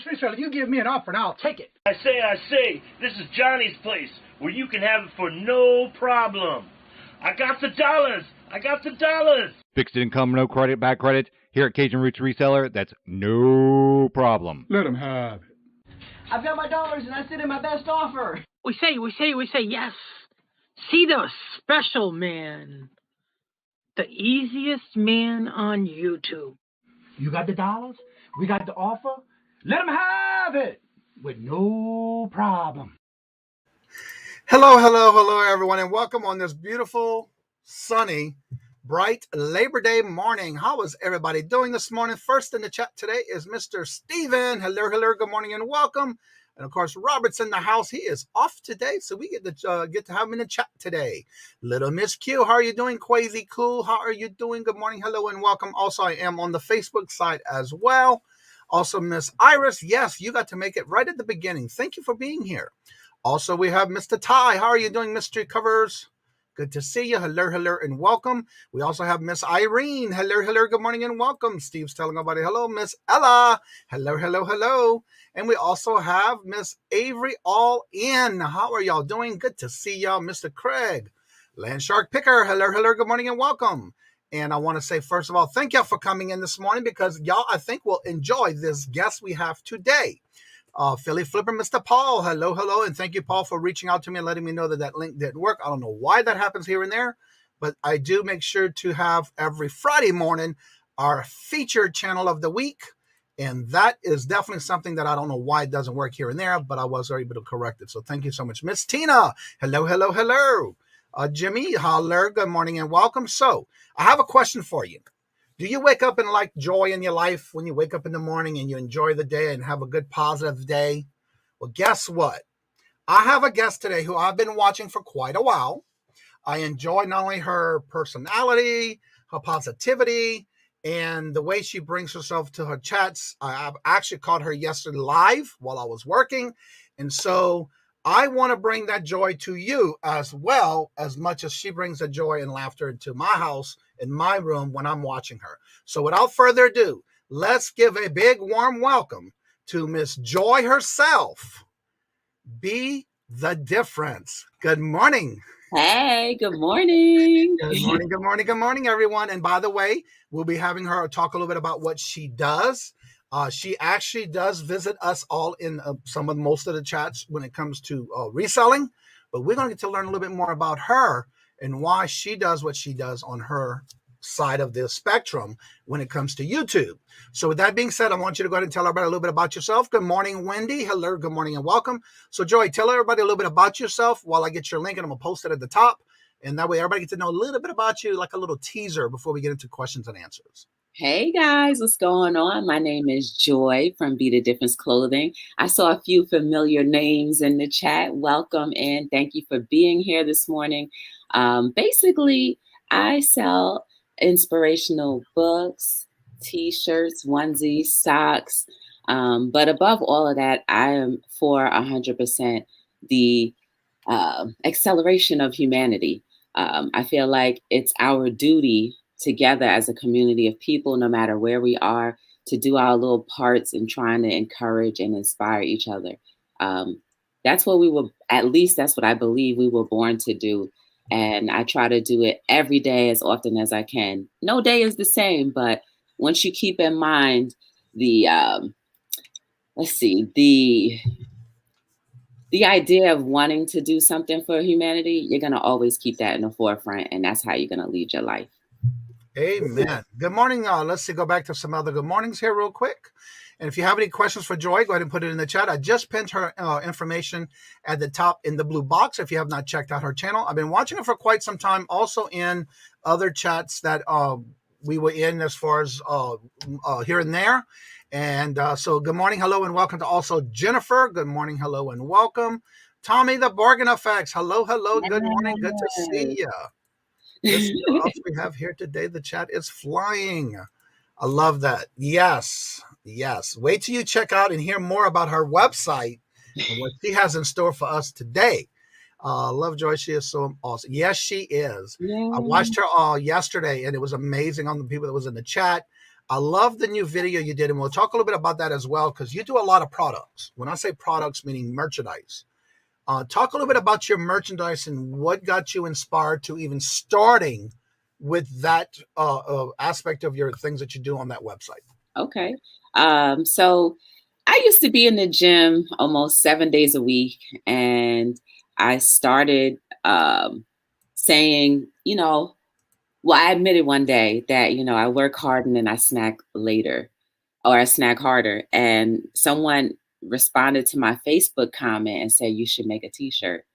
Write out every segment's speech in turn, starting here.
Reseller, you give me an offer and I'll take it. I say, this is Johnny's place, where you can have it for no problem. I got the dollars. Fixed income, no credit, bad credit. Here at Cajun Roots Reseller, that's no problem. Let him have it. I've got my dollars and I sent in my best offer. We say yes. See the special man. The easiest man on YouTube. You got the dollars? We got the offer? Let him have it with no problem. Hello, everyone, and welcome on this beautiful, sunny, bright Labor Day morning. How is everybody doing this morning? First in the chat today is Mr. Steven. Hello, good morning, and welcome. And of course, Robert's in the house. He is off today, so we get to have him in the chat today. Little Miss Q, how are you doing? Quasi Cool, how are you doing? Good morning, hello, and welcome. Also, I am on the Facebook side as well. Also, Miss Iris, yes, you got to make it right at the beginning. Thank you for being here. Also, we have Mr. Ty. How are you doing, Mystery Covers? Good to see you. Hello, and welcome. We also have Miss Irene. Hello, good morning, and welcome. Steve's telling everybody hello. Miss Ella. Hello. And we also have Miss Avery All In. How are y'all doing? Good to see y'all. Mr. Craig. Land Shark Picker. Hello, good morning, and welcome. And I want to say, first of all, thank y'all for coming in this morning because y'all, I think, will enjoy this guest we have today. Philly Flipper, Mr. Paul. Hello. And thank you, Paul, for reaching out to me and letting me know that link didn't work. I don't know why that happens here and there, but I do make sure to have every Friday morning our featured channel of the week. And that is definitely something that I don't know why it doesn't work here and there, but I was able to correct it. So thank you so much. Miss Tina. Hello. Jimmy, holler, good morning and welcome. So I have a question for you. Do you wake up and like joy in your life when you wake up in the morning and you enjoy the day and have a good positive day? Well, guess what? I have a guest today who I've been watching for quite a while. I enjoy not only her personality, her positivity, and the way she brings herself to her chats. I've actually caught her yesterday live while I was working. And so I want to bring that joy to you as well, as much as she brings the joy and laughter into my house, in my room when I'm watching her. So without further ado, let's give a big warm welcome to Miss Joy herself. Be the difference. Good morning. Hey, good morning. Good morning, everyone. And by the way, we'll be having her talk a little bit about what she does. She actually does visit us all in most of the chats when it comes to reselling, but we're going to get to learn a little bit more about her and why she does what she does on her side of the spectrum when it comes to YouTube. So with that being said, I want you to go ahead and tell everybody a little bit about yourself. Good morning, Wendy. Hello, good morning, and welcome. So Joy, tell everybody a little bit about yourself while I get your link, and I'm going to post it at the top. And that way everybody gets to know a little bit about you, like a little teaser before we get into questions and answers. Hey guys, what's going on? My name is Joy from Be the Difference Clothing. I saw a few familiar names in the chat. Welcome and thank you for being here this morning. Basically, I sell inspirational books, t-shirts, onesies, socks. But above all of that, I am for 100% the acceleration of humanity. I feel like it's our duty together as a community of people, no matter where we are, to do our little parts in trying to encourage and inspire each other. That's what that's what I believe we were born to do. And I try to do it every day as often as I can. No day is the same, but once you keep in mind the idea of wanting to do something for humanity, you're going to always keep that in the forefront, and that's how you're going to lead your life. Amen. Good morning. Let's go back to some other good mornings here real quick. And if you have any questions for Joy, go ahead and put it in the chat. I just pinned her information at the top in the blue box if you have not checked out her channel. I've been watching her for quite some time, also in other chats that we were in as far as here and there. And so good morning, hello, and welcome to also Jennifer. Good morning, hello, and welcome. Tommy, the Bargain Effects. Hello, good morning. Good to see you. Let's see what else we have here today. The chat is flying. I love that. Yes. Wait till you check out and hear more about her website and what she has in store for us today. Love Joy. She is so awesome. Yes, she is. I watched her yesterday, and it was amazing on the people that was in the chat. I love the new video you did, and we'll talk a little bit about that as well, because you do a lot of products. When I say products, meaning merchandise. Talk a little bit about your merchandise and what got you inspired to even starting with that aspect of your things that you do on that website. Okay. So I used to be in the gym almost 7 days a week, and I started saying, well, I admitted one day that, I work hard and then I snack later, or I snack harder. And someone responded to my Facebook comment and said, you should make a t-shirt.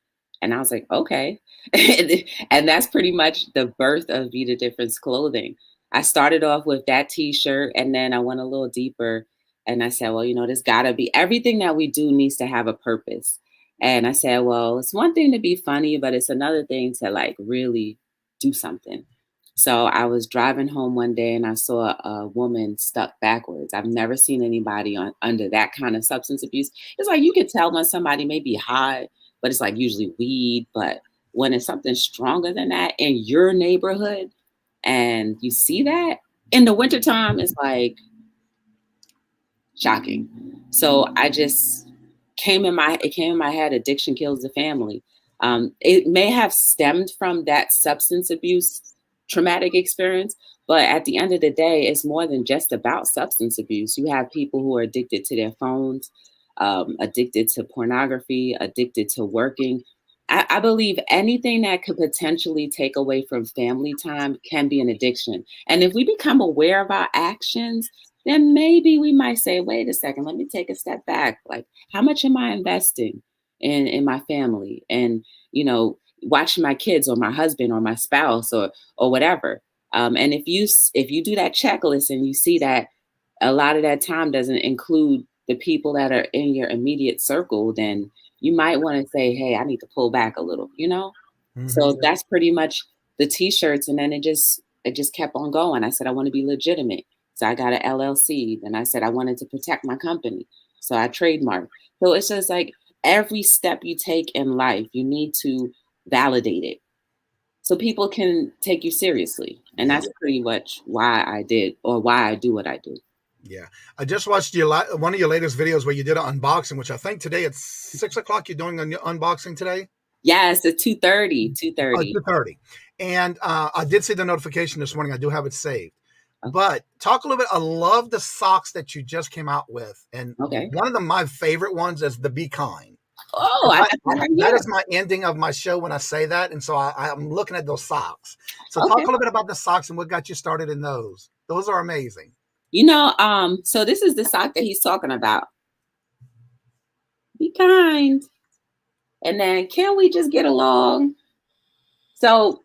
And I was like, okay. And that's pretty much the birth of Be the Difference Clothing. I started off with that t-shirt, and then I went a little deeper, and I said, well, there's gotta be, everything that we do needs to have a purpose. And I said, well, it's one thing to be funny, but it's another thing to like really do something. So I was driving home one day and I saw a woman stuck backwards. I've never seen anybody under that kind of substance abuse. It's like you can tell when somebody may be high, but it's like usually weed. But when it's something stronger than that in your neighborhood and you see that in the wintertime, it's like shocking. So I just came in my head, addiction kills the family. It may have stemmed from that substance abuse traumatic experience, but at the end of the day, it's more than just about substance abuse. You have people who are addicted to their phones, addicted to pornography, addicted to working. I believe anything that could potentially take away from family time can be an addiction. And if we become aware of our actions, then maybe we might say, wait a second, let me take a step back. Like, how much am I investing in my family? And, watching my kids or my husband or my spouse or whatever. And if you do that checklist and you see that a lot of that time doesn't include the people that are in your immediate circle, then you might want to say, hey, I need to pull back a little, Mm-hmm. So that's pretty much the t-shirts. And then it just kept on going. I said, I want to be legitimate. So I got an LLC. Then I said, I wanted to protect my company. So I trademarked. So it's just like every step you take in life, you need to validate it so people can take you seriously. And that's pretty much why I do what I do. Yeah. I just watched one of your latest videos where you did an unboxing, which I think today at 6 o'clock, you're doing an unboxing today? Yes, it's 2:30. 2:30. And I did see the notification this morning. I do have it saved. Okay. But talk a little bit. I love the socks that you just came out with. And one of my favorite ones is the Be Kind. Oh, that is my ending of my show when I say that. And so I'm looking at those socks. So talk a little bit about the socks and what got you started in those. Those are amazing. So this is the sock that he's talking about. Be kind. And then can we just get along? So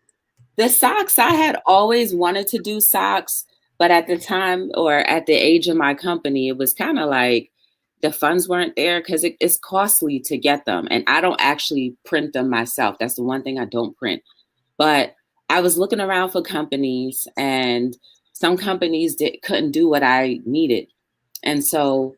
the socks, I had always wanted to do socks, but at the time or at the age of my company, it was kind of like the funds weren't there because it's costly to get them. And I don't actually print them myself. That's the one thing I don't print. But I was looking around for companies, and some companies couldn't do what I needed. And so,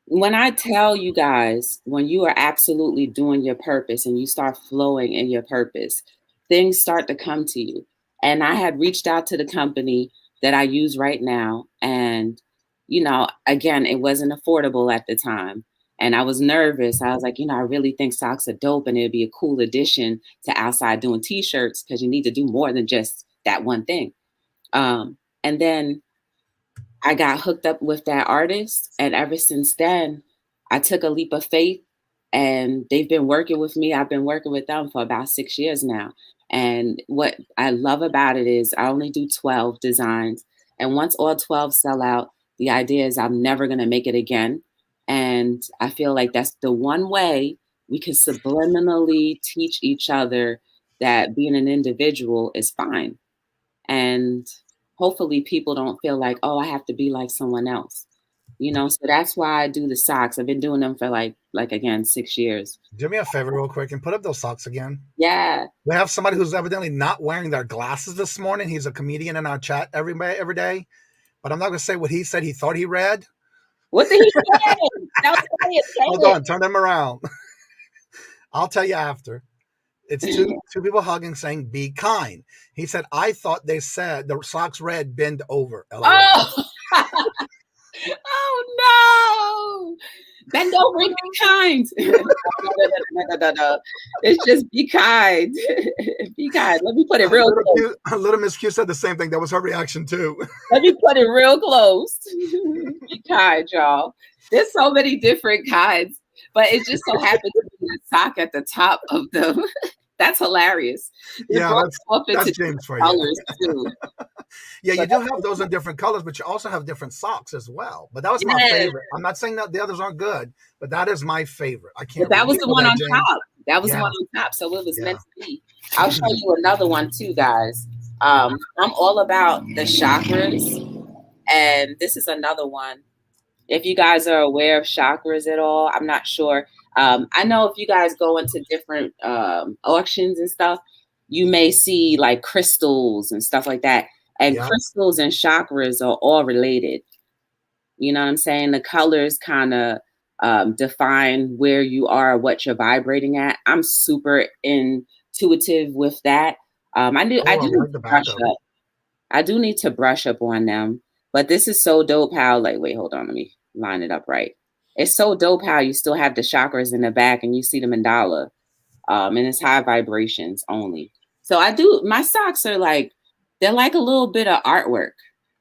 when I tell you guys, when you are absolutely doing your purpose and you start flowing in your purpose, things start to come to you. And I had reached out to the company that I use right now. And, again, it wasn't affordable at the time. And I was nervous. I was like, I really think socks are dope and it'd be a cool addition to outside doing t-shirts because you need to do more than just that one thing. And then I got hooked up with that artist. And ever since then, I took a leap of faith, and they've been working with me. I've been working with them for about 6 years now. And what I love about it is I only do 12 designs. And once all 12 sell out, the idea is I'm never going to make it again. And I feel like that's the one way we can subliminally teach each other that being an individual is fine. And hopefully people don't feel like, oh, I have to be like someone else. So that's why I do the socks. I've been doing them for like again, 6 years. Do me a favor real quick and put up those socks again. Yeah. We have somebody who's evidently not wearing their glasses this morning. He's a comedian in our chat every day. But I'm not going to say what he said he thought he read. What did he say? Hold on, turn them around. I'll tell you after. It's two people hugging, saying, "Be kind." He said, "I thought they said the socks read bend over." LOL. Oh, oh no. Bend over and be kind. No. It's just be kind. Be kind. Let me put it real close. Little Miss Q said the same thing. That was her reaction too. Let me put it real close. Be kind, y'all. There's so many different kinds, but it just so happens to be a sock at the top of them. That's hilarious. Yeah, that's James for colors you. Too. Yeah, you do have those in different colors, but you also have different socks as well. But that was my favorite. I'm not saying that the others aren't good, but that is my favorite. I can't. But that was the one on top. That was the Yeah. one on top. So it was meant to be. I'll show you another one too, guys. I'm all about the chakras, and this is another one. If you guys are aware of chakras at all, I'm not sure. I know if you guys go into different auctions and stuff, you may see like crystals and stuff like that. And crystals and chakras are all related. You know what I'm saying? The colors kind of define where you are, what you're vibrating at. I'm super intuitive with that. I do need to brush up. I do need to brush up on them. But this is so dope how, like, wait, hold on, let me line it up right. It's so dope how you still have the chakras in the back and you see them in dollar. And it's high vibrations only. So my socks are like, they're like a little bit of artwork.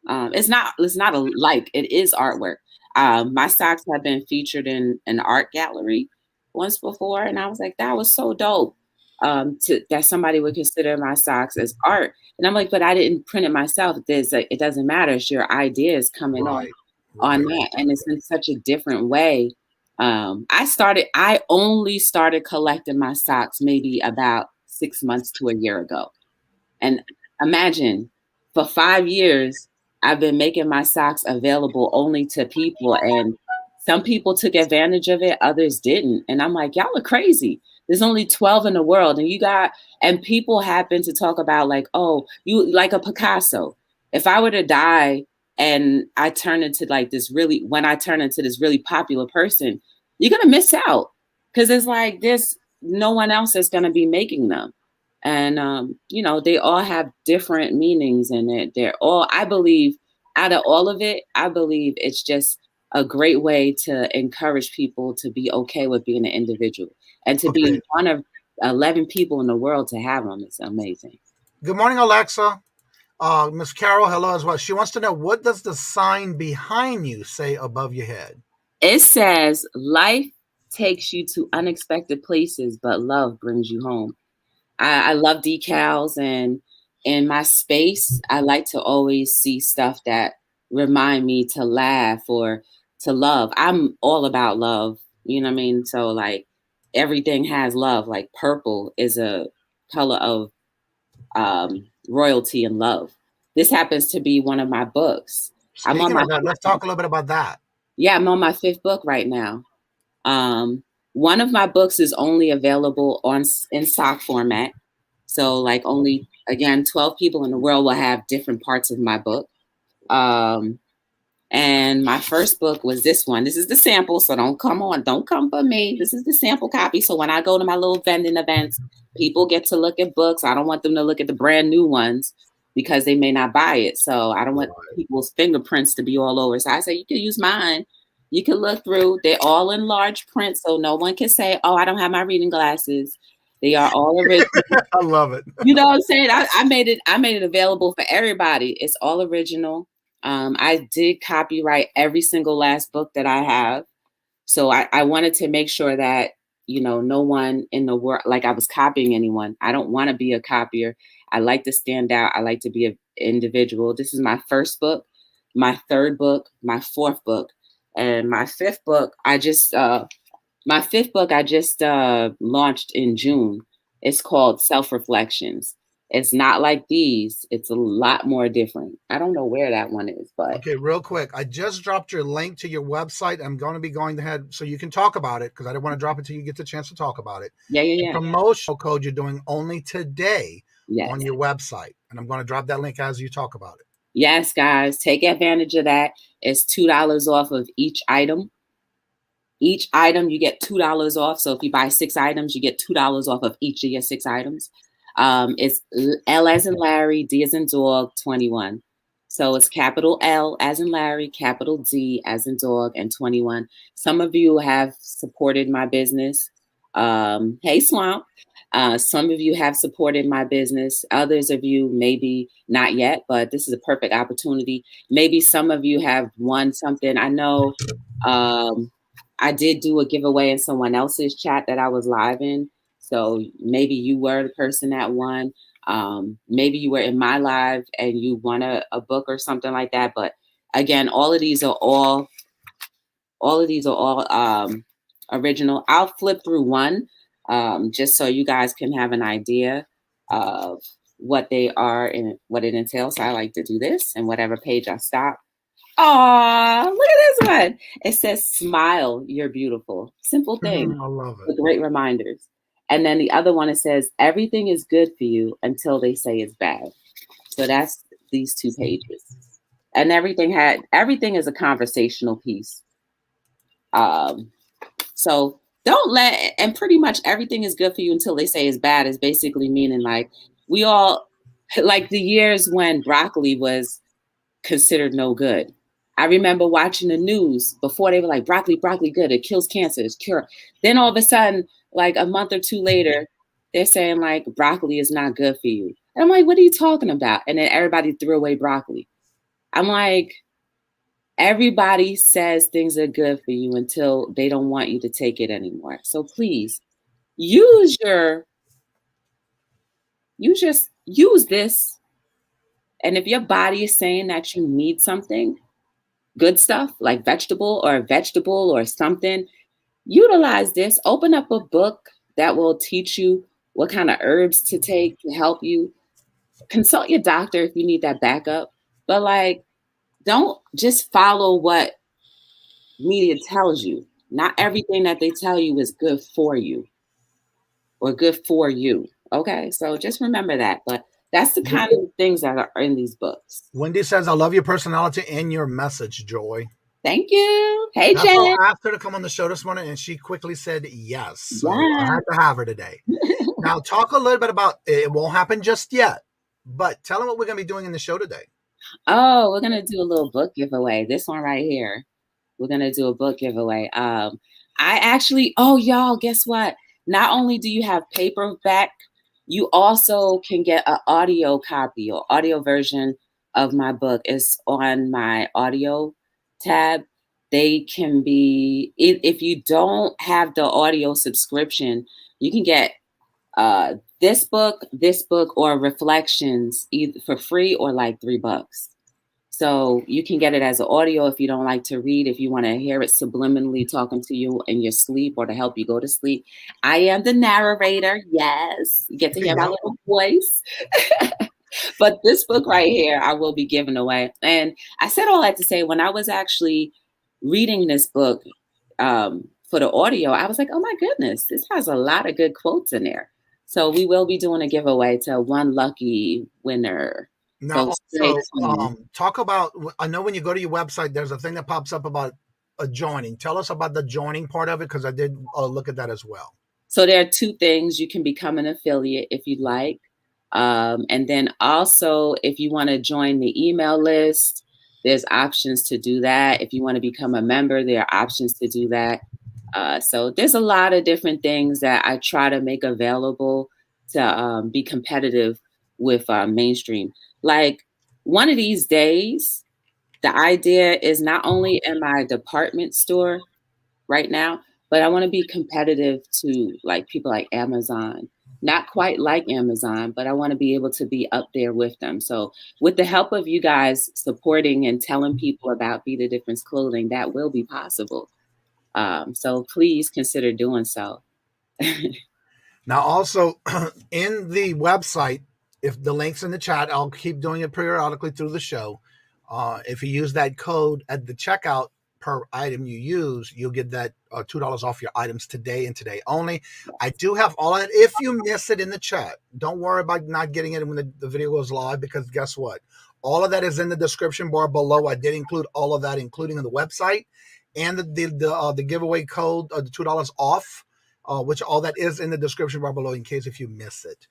It's not it is artwork. My socks have been featured in an art gallery once before. And I was like, that was so dope. That somebody would consider my socks as art. And I'm like, but I didn't print it myself. It doesn't matter. It's your ideas coming on that. And it's in such a different way. I only started collecting my socks maybe about 6 months to a year ago. And imagine, for 5 years, I've been making my socks available only to people. And some people took advantage of it, others didn't. And I'm like, y'all are crazy. There's only 12 in the world. And people happen to talk about like, oh, you like a Picasso. If I were to die and I turn into this really popular person, you're going to miss out. Because it's like, there's no one else that's going to be making them. And, they all have different meanings in it. I believe out of all of it, I believe it's just a great way to encourage people to be okay with being an individual and to be one of 11 people in the world to have them. It's amazing. Good morning, Alexa. Miss Carol, hello as well. She wants to know, what does the sign behind you say above your head? It says, life takes you to unexpected places, but love brings you home. I love decals, and in my space, I like to always see stuff that remind me to laugh or to love. I'm all about love. You know what I mean? So like everything has love. Like purple is a color of royalty and love. This happens to be one of my books. Let's talk a little bit about that. Yeah, I'm on my 5th book right now. One of my books is only available in sock format. So like only, again, 12 people in the world will have different parts of my book. And my first book was this one. This is the sample. So don't come for me. This is the sample copy. So when I go to my little vending events, people get to look at books. I don't want them to look at the brand new ones because they may not buy it. So I don't want people's fingerprints to be all over. So I say, you can use mine. You can look through. They're all in large print. So no one can say, oh, I don't have my reading glasses. They are all original. I love it. You know what I'm saying? I made it available for everybody. It's all original. I did copyright every single last book that I have. So I wanted to make sure that, no one in the world, like I was copying anyone. I don't want to be a copier. I like to stand out. I like to be an individual. This is my first book, my 3rd book, my 4th book, and my 5th book. I just launched in June. It's called Self-Reflections. It's not like these. It's a lot more different. I don't know where that one is, but. Okay, real quick. I just dropped your link to your website. I'm going to be going ahead so you can talk about it because I don't want to drop it till you get the chance to talk about it. Yeah. The promotional code you're doing only today on your website. And I'm going to drop that link as you talk about it. Yes, guys. Take advantage of that. It's $2 off of each item. Each item you get $2 off. So if you buy 6 items, you get $2 off of each of your 6 items. It's L as in Larry, D as in dog, 21. So it's capital L as in Larry, capital D as in dog, and 21. Some of you have supported my business. Hey, Swamp. Some of you have supported my business. Others of you maybe not yet, but this is a perfect opportunity. Maybe some of you have won something. I know I did do a giveaway in someone else's chat that I was live in. So maybe you were the person that won. Maybe you were in my live and you won a book or something like that. But again, all of these are all original. I'll flip through one just so you guys can have an idea of what they are and what it entails. So I like to do this, and whatever page I stop. Aw, look at this one. It says, smile, you're beautiful. Simple thing. I love it. With great reminders. And then the other one, it says, everything is good for you until they say it's bad. So that's these 2 pages. And everything is a conversational piece. So don't let, and pretty much everything is good for you until they say it's bad is basically meaning like we all, like the years when broccoli was considered no good. I remember watching the news before they were like, broccoli good, it kills cancer, it's cure. Then all of a sudden, like a month or 2 later, they're saying like broccoli is not good for you. And I'm like, what are you talking about? And then everybody threw away broccoli. I'm like, everybody says things are good for you until they don't want you to take it anymore. So please use this. And if your body is saying that you need something, good stuff like vegetable or something, utilize this. Open up a book that will teach you what kind of herbs to take to help you. Consult your doctor if you need that backup. But like, don't just follow what media tells you. Not everything that they tell you is good for you or good for you. Okay, so just remember that. But that's the kind of things that are in these books. Wendy says, I love your personality and your message, Joy. Thank you. Hey, Jen. I asked her to come on the show this morning, and she quickly said yes. So I had to have her today. Now, talk a little bit about, it won't happen just yet, but tell them what we're going to be doing in the show today. Oh, we're going to do a little book giveaway. This one right here. We're going to do a book giveaway. Y'all, guess what? Not only do you have paperback, you also can get an audio copy or audio version of my book. It's on my audio tab. They can be, if you don't have the audio subscription, you can get this book, or Reflections either for free or like $3. So you can get it as an audio if you don't like to read, if you want to hear it subliminally talking to you in your sleep or to help you go to sleep. I am the narrator. Yes. You get to hear my little voice. But this book right here, I will be giving away. And I said all that to say, when I was actually reading this book for the audio, I was like, oh my goodness, this has a lot of good quotes in there. So we will be doing a giveaway to one lucky winner. Now, so talk about, I know when you go to your website, there's a thing that pops up about joining. Tell us about the joining part of it, because I did look at that as well. So there are 2 things. You can become an affiliate if you'd like. And then also, if you want to join the email list, there's options to do that. If you want to become a member, there are options to do that. So there's a lot of different things that I try to make available to be competitive with mainstream. Like one of these days, the idea is not only in my department store right now, but I want to be competitive to like people like Amazon. Not quite like Amazon, but I want to be able to be up there with them. So with the help of you guys supporting and telling people about Be the Difference Clothing, that will be possible. So please consider doing so. Now, also in the website, if the link's in the chat, I'll keep doing it periodically through the show. If you use that code at the checkout per item you use, you'll get that $2 off your items today and today only. I do have all of it. If you miss it in the chat, don't worry about not getting it when the video goes live, because guess what? All of that is in the description bar below. I did include all of that, including on the website. and the giveaway code, the $2 off, which all that is in the description bar below in case if you miss it.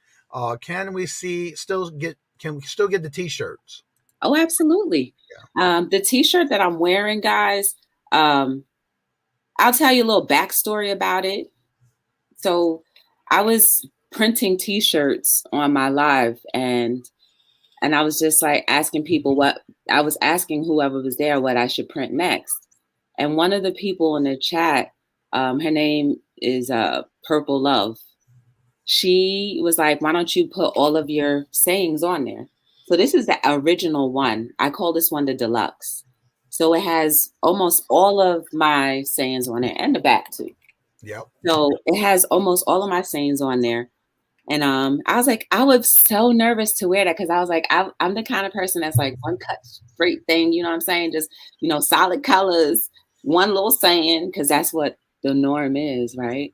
Can we still get the t-shirts? Oh, absolutely. The t-shirt that I'm wearing, guys, I'll tell you a little backstory about it. So I was printing t-shirts on my live, and I was just like asking people whoever was there what I should print next. And one of the people in the chat, her name is Purple Love. She was like, why don't you put all of your sayings on there? So this is the original one. I call this one the deluxe. So it has almost all of my sayings on it, and the back too. Yep. So it has almost all of my sayings on there. And I was like, I was so nervous to wear that because I was like, I'm the kind of person that's like one cut straight thing, you know what I'm saying? Just, solid colors, one little saying, because that's what the norm is, right?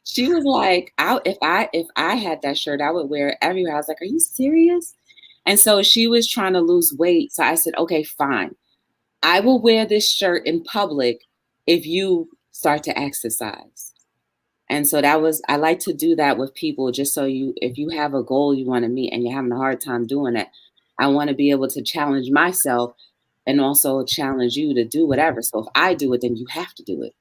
She was like, if I had that shirt, I would wear it everywhere. I was like, are you serious? And so she was trying to lose weight. So I said, okay, fine. I will wear this shirt in public if you start to exercise. And so I like to do that with people, just so if you have a goal you want to meet and you're having a hard time doing it, I want to be able to challenge myself and also challenge you to do whatever. So if I do it, then you have to do it.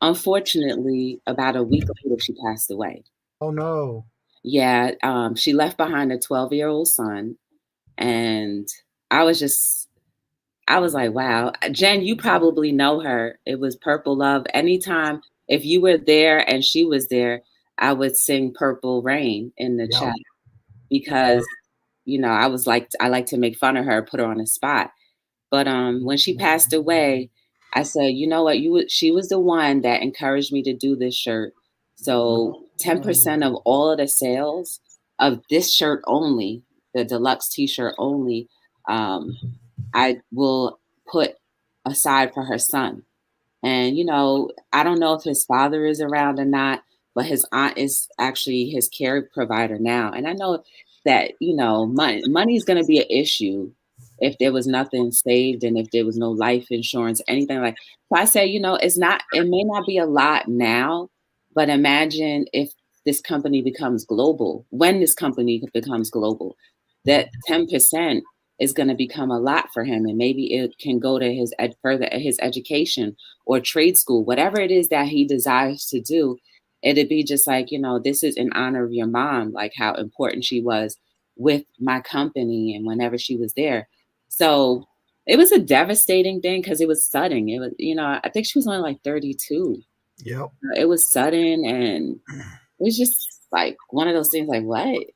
Unfortunately, about a week later, she passed away. Oh, no. Yeah. She left behind a 12-year-old son. And I was like, wow. Jen, you probably know her. It was Purple Love. Anytime, if you were there and she was there, I would sing Purple Rain in the chat because, I like to make fun of her, put her on the spot. But when she passed away, I said, you know what? She was the one that encouraged me to do this shirt. So 10% of all of the sales of this shirt only, the deluxe t-shirt only, I will put aside for her son. And, I don't know if his father is around or not, but his aunt is actually his care provider now. And I know that, money is going to be an issue if there was nothing saved and if there was no life insurance, anything like. So I say, it may not be a lot now, but imagine if this company becomes global, when this company becomes global, that 10% is going to become a lot for him. And maybe it can go to his education or trade school, whatever it is that he desires to do. It'd be just like, this is in honor of your mom, like how important she was with my company and whenever she was there. So it was a devastating thing because it was sudden. It was, I think she was only like 32. Yep. It was sudden, and it was just like one of those things like, what?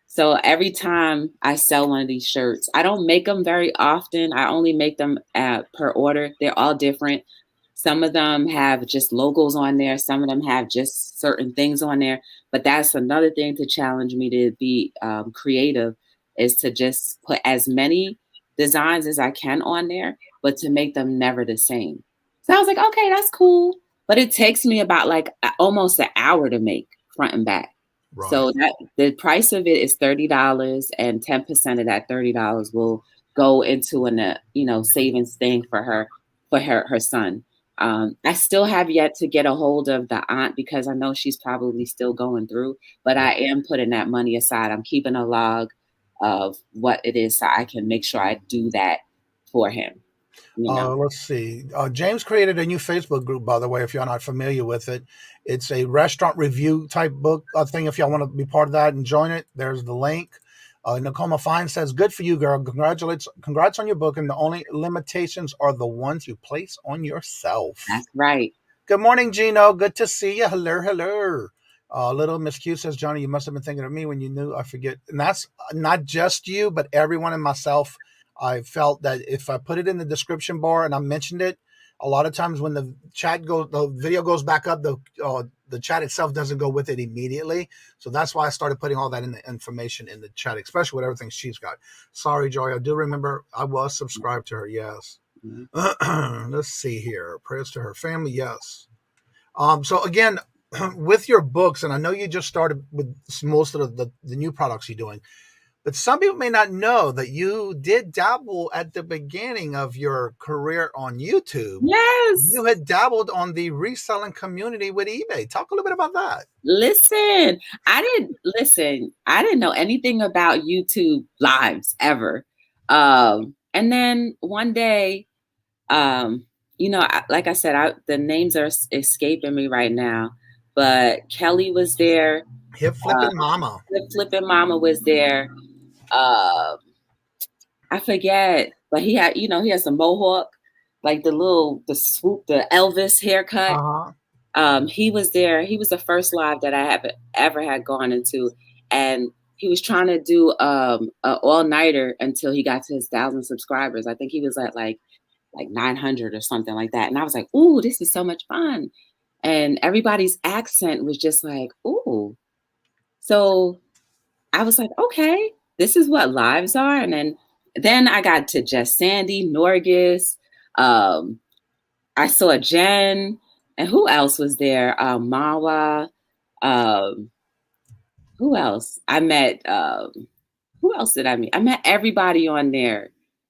So every time I sell one of these shirts, I don't make them very often. I only make them per order. They're all different. Some of them have just logos on there. Some of them have just certain things on there. But that's another thing to challenge me to be creative, is to just put as many designs as I can on there, but to make them never the same. So I was like, okay, that's cool. But it takes me about like almost an hour to make front and back. Right. So the price of it is $30, and 10% of that $30 will go into an savings thing for her son. I still have yet to get a hold of the aunt because I know she's probably still going through, but I am putting that money aside. I'm keeping a log of what it is so I can make sure I do that for him. Let's see. James created a new Facebook group, by the way, if you're not familiar with it. It's a restaurant review type book thing. If y'all want to be part of that and join it, there's the link. Nakoma Fine says, good for you, girl. Congrats on your book. And the only limitations are the ones you place on yourself. That's right. Good morning, Gino. Good to see you. Hello. Little Miss Q says, Johnny, you must have been thinking of me when you knew. I forget. And that's not just you, but everyone and myself. I felt that if I put it in the description bar and I mentioned it, a lot of times when the video goes back up, the chat itself doesn't go with it immediately. So that's why I started putting all that in the information in the chat, especially with everything she's got. Sorry, Joy. I do remember I was subscribed to her. Yes. Mm-hmm. Let's see here. Prayers to her family. Yes. So again, with your books, and I know you just started with most of the new products you're doing. But some people may not know that you did dabble at the beginning of your career on YouTube. Yes. You had dabbled on the reselling community with eBay. Talk a little bit about that. Listen, I didn't know anything about YouTube lives ever. And then one day, like I said, the names are escaping me right now, but Kelly was there. Hip flipping mama. Hip flipping mama was there. I forget, but he has a mohawk, like the swoop, the Elvis haircut. He was there. He was the first live that I have ever had gone into, and he was trying to do an all-nighter until he got to his 1,000 subscribers. I think he was at like 900 or something like that. And I was like, ooh, this is so much fun. And everybody's accent was just like, ooh. So I was like, okay, this is what lives are. And then I got to Just Sandy, Norgis. I saw Jen. And who else was there? Mawa. Who else? I met, who else did I meet? I met everybody on there.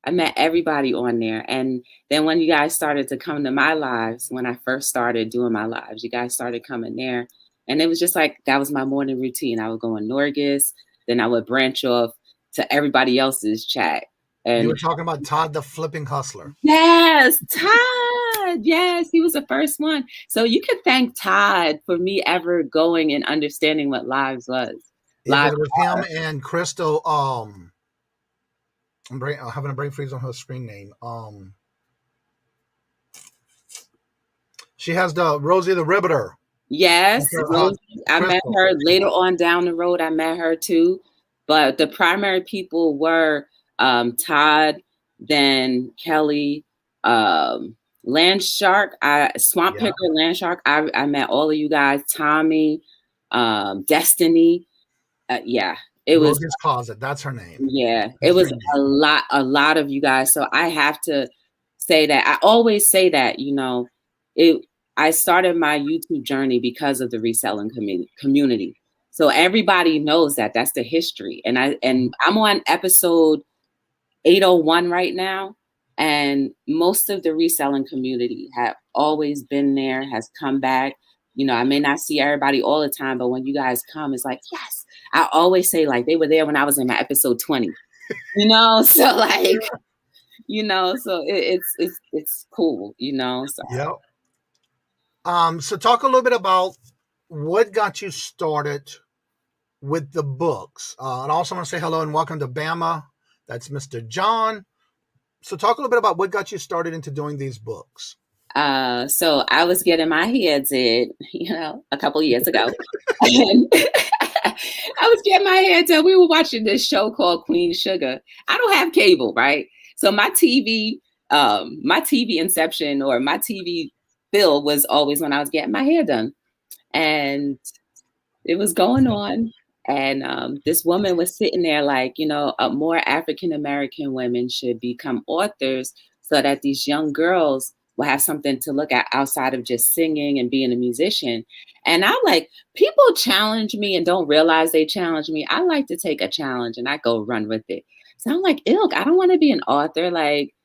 And then when you guys started to come to my lives, when I first started doing my lives, you guys started coming there. And it was just like, that was my morning routine. I would go on Norgis, then I would branch off to everybody else's chat. And you were talking about Todd, the flipping hustler. Yes, Todd. Yes, he was the first one. So you can thank Todd for me ever going and understanding what lives was. Lives with him and Crystal. I'm having a brain freeze on her screen name. She has the Rosie the Riveter. Yes, Rosie, I met her later on down the road. I met her too, but the primary people were Todd, then Kelly, Land Shark, Swamp Picker, Land Shark. I met all of you guys. Tommy, Destiny. It was Rose's Closet. That's her name. Yeah, it was a lot of you guys. So I have to say that I always say that, I started my YouTube journey because of the reselling community. So everybody knows that. That's the history. And I'm on episode 801 right now. And most of the reselling community have always been there, has come back. I may not see everybody all the time, but when you guys come, it's like, yes. I always say like they were there when I was in my episode 20. So like, so it's cool, So. Yep. So talk a little bit about what got you started with the books. And I also want to say hello and welcome to Bama. That's Mr. John. So talk a little bit about what got you started into doing these books. So I was getting my hair did, a couple of years ago. And I was getting my hair done. We were watching this show called Queen Sugar. I don't have cable, right? So my TV inception or my TV bill was always when I was getting my hair done. And it was going on. And this woman was sitting there like, more African-American women should become authors so that these young girls will have something to look at outside of just singing and being a musician. And I'm like, people challenge me and don't realize they challenge me. I like to take a challenge and I go run with it. So I'm like, ilk, I don't want to be an author. Like,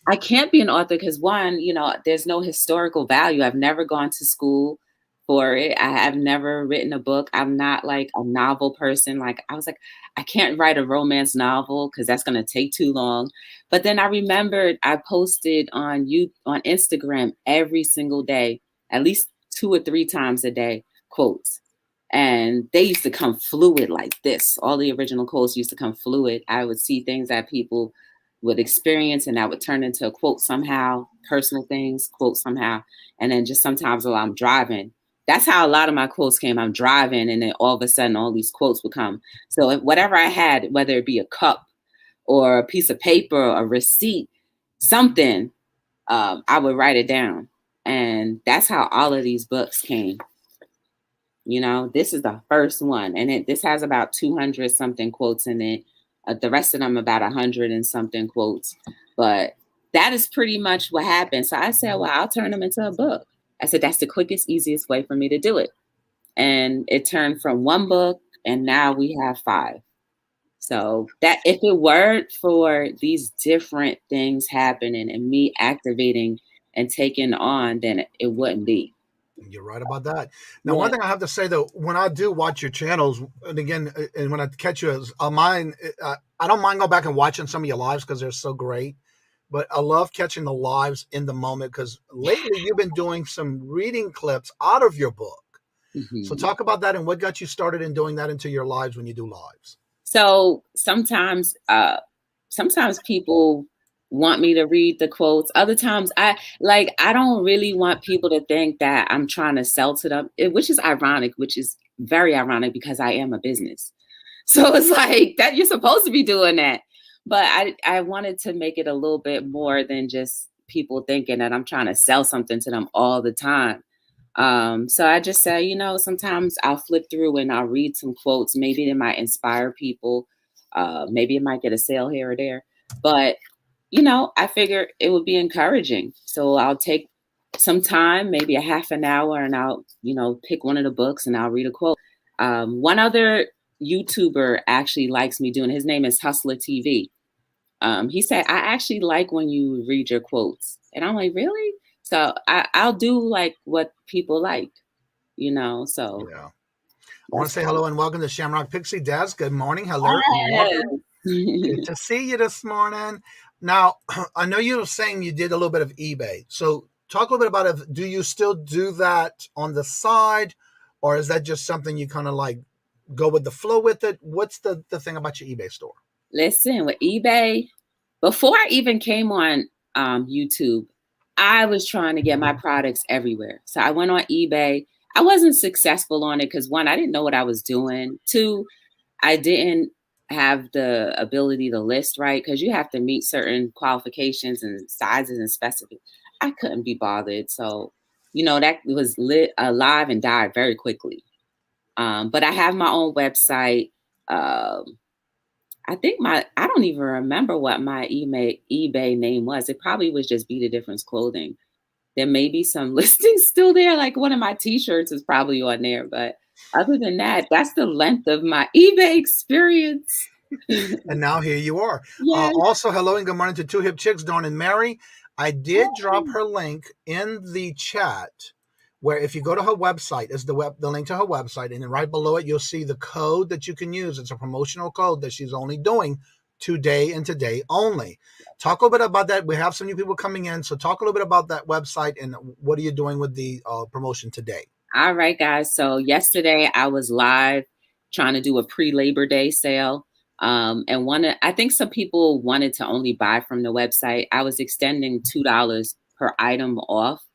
I can't be an author because one, there's no historical value. I've never gone to school for it. I have never written a book. I'm not like a novel person. Like I was like, I can't write a romance novel because that's going to take too long. But then I remembered I posted on Instagram every single day, at least 2 or 3 times a day, quotes. And they used to come fluid like this. All the original quotes used to come fluid. I would see things that people would experience and that would turn into a quote somehow, personal things, quote somehow. And then just sometimes while I'm driving, that's how a lot of my quotes came. I'm driving and then all of a sudden all these quotes would come. So whatever I had, whether it be a cup or a piece of paper, a receipt, something, I would write it down. And that's how all of these books came. This is the first one. And this has about 200 something quotes in it. The rest of them about 100 and something quotes. But that is pretty much what happened. So I said, well, I'll turn them into a book. I said, that's the quickest, easiest way for me to do it. And it turned from 1 book and now we have 5. So that if it weren't for these different things happening and me activating and taking on, then it wouldn't be. You're right about that. Now, Yeah. one thing I have to say though, when I do watch your channels, and again, and when I catch you, I don't mind going back and watching some of your lives because they're so great. But I love catching the lives in the moment because lately you've been doing some reading clips out of your book. So Mhm. talk about that and what got you started in doing that into your lives when you do lives. So sometimes people want me to read the quotes. Other times I don't really want people to think that I'm trying to sell to them, which is ironic, which is very ironic because I am a business. So it's like that you're supposed to be doing that. But I wanted to make it a little bit more than just people thinking that I'm trying to sell something to them all the time. So I just say, sometimes I'll flip through and I'll read some quotes. Maybe it might inspire people. Maybe it might get a sale here or there. But, I figure it would be encouraging. So I'll take some time, maybe a half an hour, and I'll, pick one of the books and I'll read a quote. One other YouTuber actually likes me doing, his name is Hustler TV. He said, I actually like when you read your quotes. And I'm like, really? So I'll do like what people like, so. Yeah. I want to say hello and welcome to Shamrock Pixie Des. Good morning. Hello. Yes. Good to see you this morning. Now, I know you were saying you did a little bit of eBay. So talk a little bit about it. Do you still do that on the side? Or is that just something you kind of like go with the flow with it? What's the thing about your eBay store? Listen, with eBay, before I even came on YouTube, I was trying to get my products everywhere. So I went on eBay. I wasn't successful on it because one, I didn't know what I was doing. Two, I didn't have the ability to list right because you have to meet certain qualifications and sizes and specifications. I couldn't be bothered. So, that was alive and died very quickly. But I have my own website. I don't even remember what my eBay name was. It probably was just Be the Difference Clothing. There may be some listings still there. Like one of my t-shirts is probably on there. But other than that, that's the length of my eBay experience. And now here you are. Yes. Also, hello and good morning to Two Hip Chicks, Dawn and Mary. I did drop her link in the chat where if you go to her website, is the link to her website, and then right below it, you'll see the code that you can use. It's a promotional code that she's only doing today and today only. Talk a little bit about that. We have some new people coming in. So talk a little bit about that website and what are you doing with the promotion today? All right, guys. So yesterday I was live trying to do a pre-Labor Day sale. And I think some people wanted to only buy from the website. I was extending $2 per item off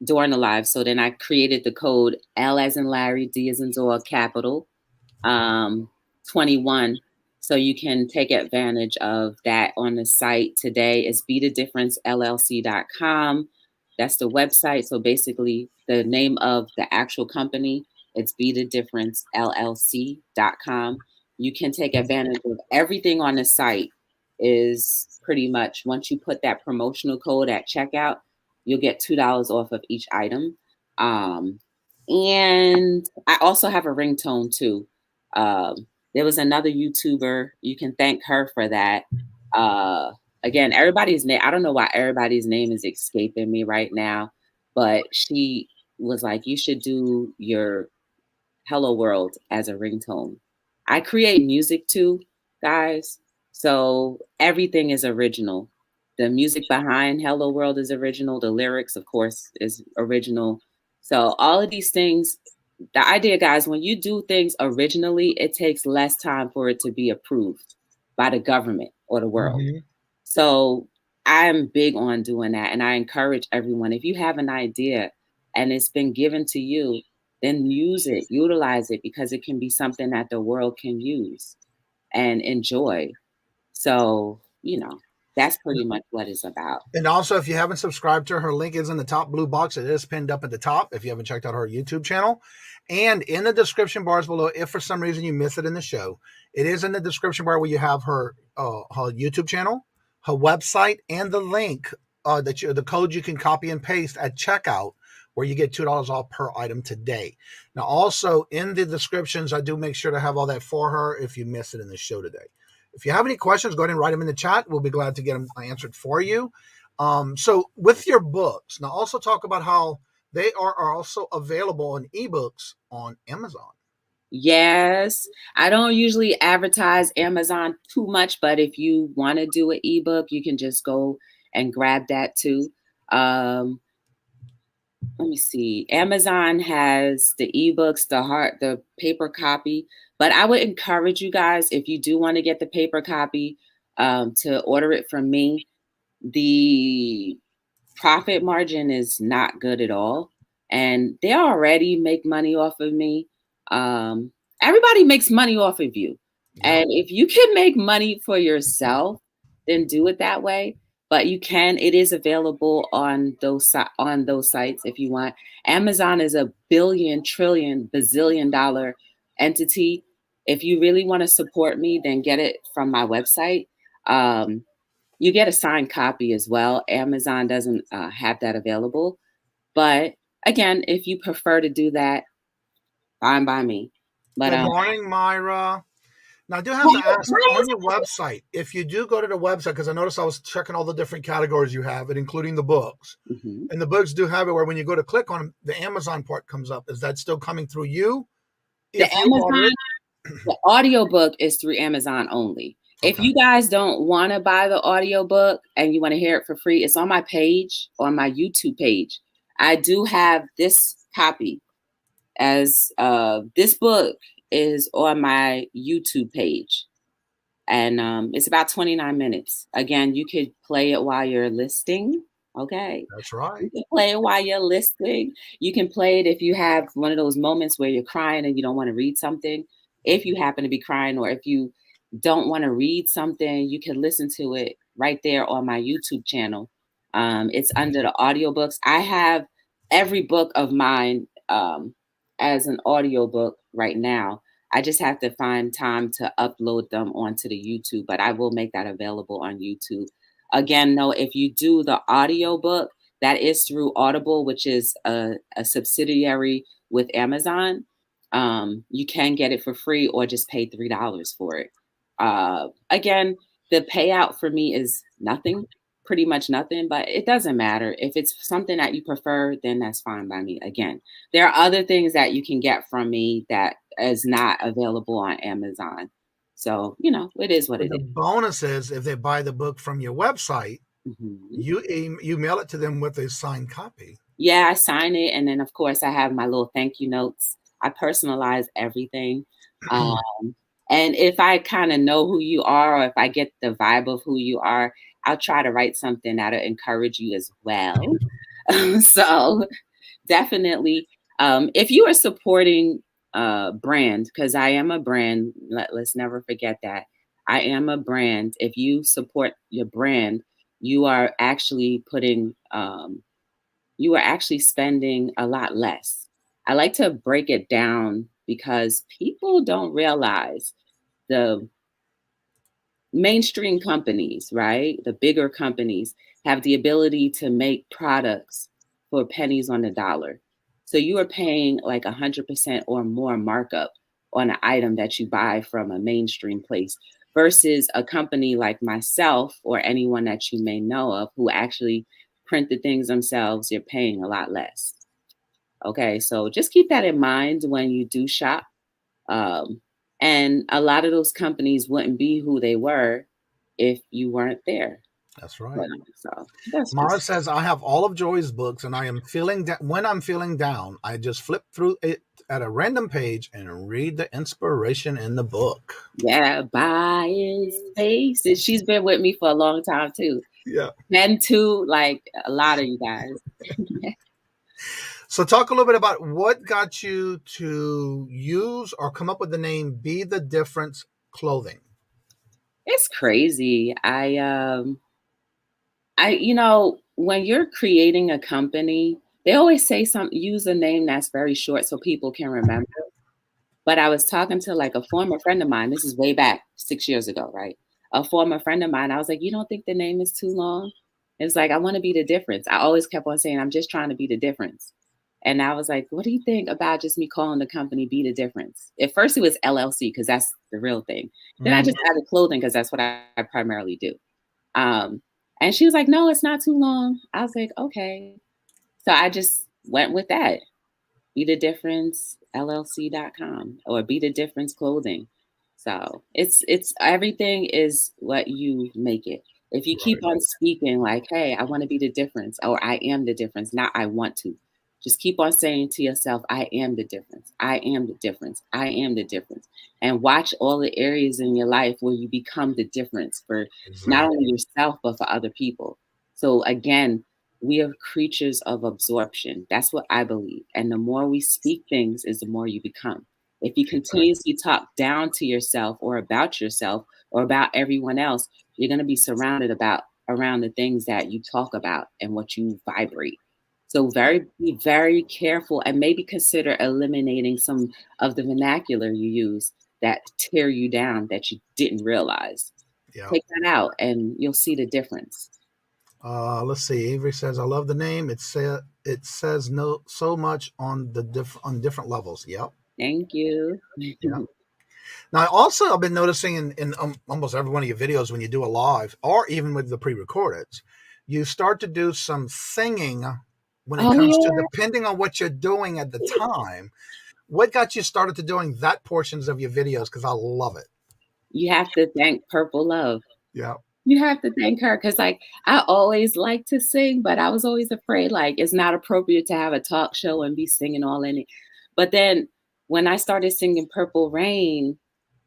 during the live. So then I created the code L as in Larry, D as in Zor, capital 21. So you can take advantage of that on the site today. It's BeTheDifferenceLLC.com. That's the website. So basically the name of the actual company, it's BeTheDifferenceLLC.com. You can take advantage of everything on the site. Is pretty much once you put that promotional code at checkout, you'll get $2 off of each item. And I also have a ringtone too. There was another YouTuber. You can thank her for that. Again, everybody's name, I don't know why everybody's name is escaping me right now, but she was like, you should do your Hello World as a ringtone. I create music too, guys. So everything is original. The music behind Hello World is original. The lyrics, of course, is original. So all of these things, the idea, guys, when you do things originally, it takes less time for it to be approved by the government or the world. Mm-hmm. So I'm big on doing that. And I encourage everyone, if you have an idea and it's been given to you, then use it, utilize it, because it can be something that the world can use and enjoy. So, that's pretty much what it's about. And also, if you haven't subscribed to her, link is in the top blue box. It is pinned up at the top if you haven't checked out her YouTube channel. And in the description bars below, if for some reason you miss it in the show, it is in the description bar where you have her YouTube channel, her website, and the link, the code you can copy and paste at checkout where you get $2 off per item today. Now, also in the descriptions, I do make sure to have all that for her if you miss it in the show today. If you have any questions, go ahead and write them in the chat. We'll be glad to get them answered for you. So with your books, now also talk about how they are also available in ebooks on Amazon. Yes, I don't usually advertise Amazon too much, but if you want to do an ebook, you can just go and grab that too. Let me see. Amazon has the ebooks, the paper copy, but I would encourage you guys, if you do want to get the paper copy, to order it from me. The profit margin is not good at all, and they already make money off of me. Everybody makes money off of you. And if you can make money for yourself, then do it that way. But it is available on those sites if you want. Amazon is a billion, trillion, bazillion dollar entity. If you really want to support me, then get it from my website. You get a signed copy as well. Amazon doesn't have that available. But again, if you prefer to do that, fine by me. But, good morning, Myra. Now, I do have to ask, on your website, if you do go to the website, because I noticed I was checking all the different categories you have, including the books. Mm-hmm. And the books do have it where when you go to click on them, the Amazon part comes up. Is that still coming through you? The audiobook is through Amazon only. Okay. If you guys don't want to buy the audiobook and you want to hear it for free, it's on my page, on my YouTube page. I do have this copy as this book is on my YouTube page. And it's about 29 minutes. Again, you could play it while you're listing. Okay. That's right. You can play it while you're listing. You can play it if you have one of those moments where you're crying and you don't want to read something. If you happen to be crying, or if you don't want to read something, you can listen to it right there on my YouTube channel. It's under the audiobooks. I have every book of mine as an audiobook right now. I just have to find time to upload them onto the YouTube, but I will make that available on YouTube. Again, no, if you do the audiobook, that is through Audible, which is a subsidiary with Amazon. You can get it for free or just pay $3 for it. Again, the payout for me is nothing, pretty much nothing, but it doesn't matter. If it's something that you prefer, then that's fine by me. Again, there are other things that you can get from me that is not available on Amazon. So, it is what it is. The bonus is if they buy the book from your website, mm-hmm. you mail it to them with a signed copy. Yeah, I sign it. And then, of course, I have my little thank you notes. I personalize everything. And if I kind of know who you are, or if I get the vibe of who you are, I'll try to write something that'll encourage you as well. So definitely, if you are supporting brand, because I am a brand, let's never forget that. I am a brand. If you support your brand, you are actually spending a lot less. I like to break it down because people don't realize the mainstream companies, right? The bigger companies have the ability to make products for pennies on the dollar. So you are paying like 100% or more markup on an item that you buy from a mainstream place versus a company like myself or anyone that you may know of who actually print the things themselves. You're paying a lot less. Okay, so just keep that in mind when you do shop. And a lot of those companies wouldn't be who they were if you weren't there. That's right. Mara says, I have all of Joy's books, and when I'm feeling down, I just flip through it at a random page and read the inspiration in the book. Yeah, by his face. And she's been with me for a long time, too. Yeah. And too, like a lot of you guys. So talk a little bit about what got you to use or come up with the name Be the Difference Clothing. It's crazy. When you're creating a company, they always say use a name that's very short so people can remember. But I was talking to like a former friend of mine. This is way back 6 years ago, right? A former friend of mine. I was like, you don't think the name is too long? It's like, I want to be the difference. I always kept on saying, I'm just trying to be the difference. And I was like, what do you think about just me calling the company Be the Difference? At first it was LLC because that's the real thing. Then I just added clothing because that's what I primarily do. And she was like, no, it's not too long. I was like, okay. So I just went with that. Be the Difference LLC.com or Be the Difference Clothing. So it's everything is what you make it. If you keep on speaking like, hey, I want to be the difference, or I am the difference, not I want to. Just keep on saying to yourself, I am the difference. I am the difference. I am the difference. And watch all the areas in your life where you become the difference for not only yourself, but for other people. So again, we are creatures of absorption. That's what I believe. And the more we speak things is the more you become. If you continuously talk down to yourself or about everyone else, you're going to be surrounded around the things that you talk about and what you vibrate. So be very careful and maybe consider eliminating some of the vernacular you use that tear you down that you didn't realize. Yeah. Take that out and you'll see the difference. Let's see. Avery says, I love the name. It says no so much on different levels. Yep. Thank you. Yeah. Now, also, I've been noticing in almost every one of your videos when you do a live, or even with the pre-recorded, you start to do some singing when it comes to, depending on what you're doing at the time. What got you started to doing that portions of your videos? Because I love it. You have to thank Purple Love. Yeah. You have to thank her because, like, I always like to sing, but I was always afraid, like, it's not appropriate to have a talk show and be singing all in it. But then when I started singing Purple Rain,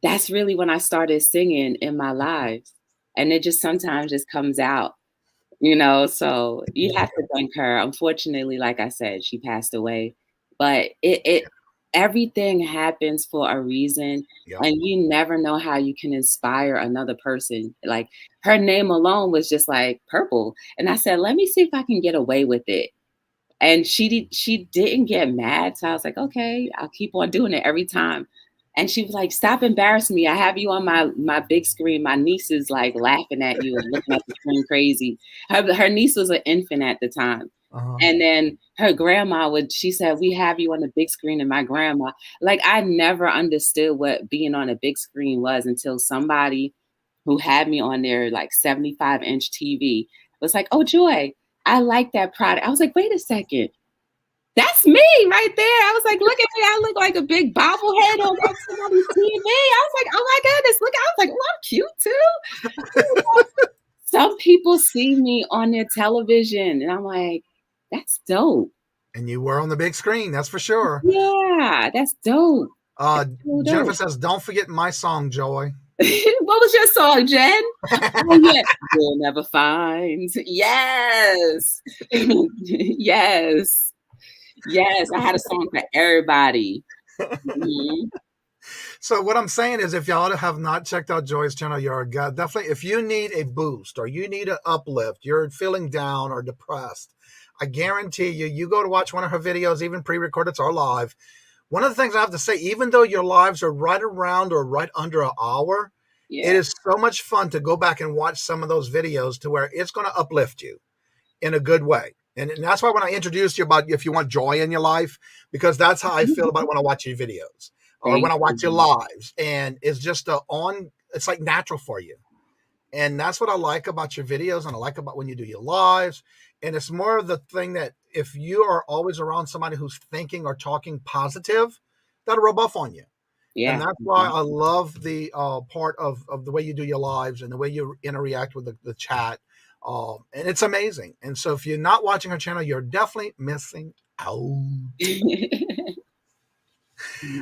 that's really when I started singing in my lives. And it just sometimes just comes out, so you have to thank her. Unfortunately, like I said, she passed away, but everything happens for a reason. Yep. And you never know how you can inspire another person. Like, her name alone was just like Purple. And I said, let me see if I can get away with it. And she didn't get mad. So I was like, okay, I'll keep on doing it every time. And she was like, stop embarrassing me. I have you on my big screen. My niece is like laughing at you and looking at the screen crazy. Her niece was an infant at the time. Uh-huh. And then her grandma she said, we have you on the big screen. And my grandma, like, I never understood what being on a big screen was until somebody who had me on their like 75-inch TV was like, oh, Joy, I like that product. I was like, wait a second. That's me right there. I was like, look at me. I look like a big bobblehead on somebody's TV. I was like, oh my goodness, look. I was like, oh, I'm cute too. Some people see me on their television and I'm like, that's dope. And you were on the big screen, that's for sure. Yeah, that's dope. Jennifer says, don't forget my song, Joy. What was your song, Jen? Oh, yeah. You'll never find. Yes. Yes. Yes, I had a song for everybody. Mm-hmm. So what I'm saying is, if y'all have not checked out Joy's channel, you're definitely, if you need a boost or you need an uplift, you're feeling down or depressed, I guarantee you go to watch one of her videos, even pre-recorded or live. One of the things I have to say, even though your lives are right around or right under an hour, It is so much fun to go back and watch some of those videos to where it's going to uplift you in a good way. And that's why when I introduced you about if you want joy in your life, because that's how I feel about when I watch your videos or when I watch your lives. And it's just it's like natural for you. And that's what I like about your videos and I like about when you do your lives. And it's more of the thing that if you are always around somebody who's thinking or talking positive, that'll rub off on you. Yeah. And that's why I love the part of the way you do your lives and the way you interact with the chat. And it's amazing. And so if you're not watching her channel, you're definitely missing out.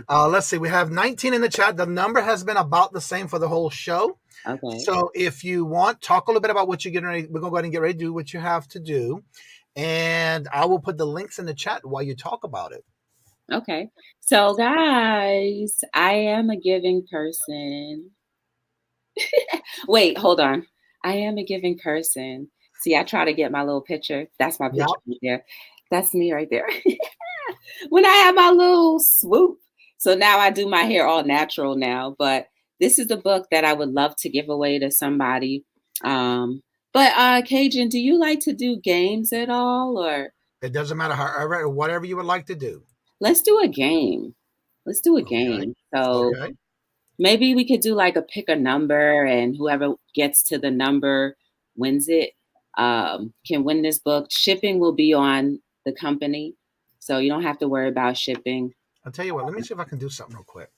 Let's see. We have 19 in the chat. The number has been about the same for the whole show. Okay. So if you want, talk a little bit about what you're getting ready. We're going to go ahead and get ready to do what you have to do. And I will put the links in the chat while you talk about it. Okay. So guys, I am a giving person. Wait, hold on. I am a giving person. See, I try to get my little picture. That's my picture right there. That's me right there. When I have my little swoop. So now I do my hair all natural now, but this is the book that I would love to give away to somebody. But Kajun, do you like to do games at all or It doesn't matter, however, whatever you would like to do. Let's do a game. Let's do a Okay. game. So Okay. maybe we could do like a pick a number, and whoever gets to the number wins it, can win this book. Shipping will be on the company, so you don't have to worry about shipping. I'll tell you what. Let me see if I can do something real quick.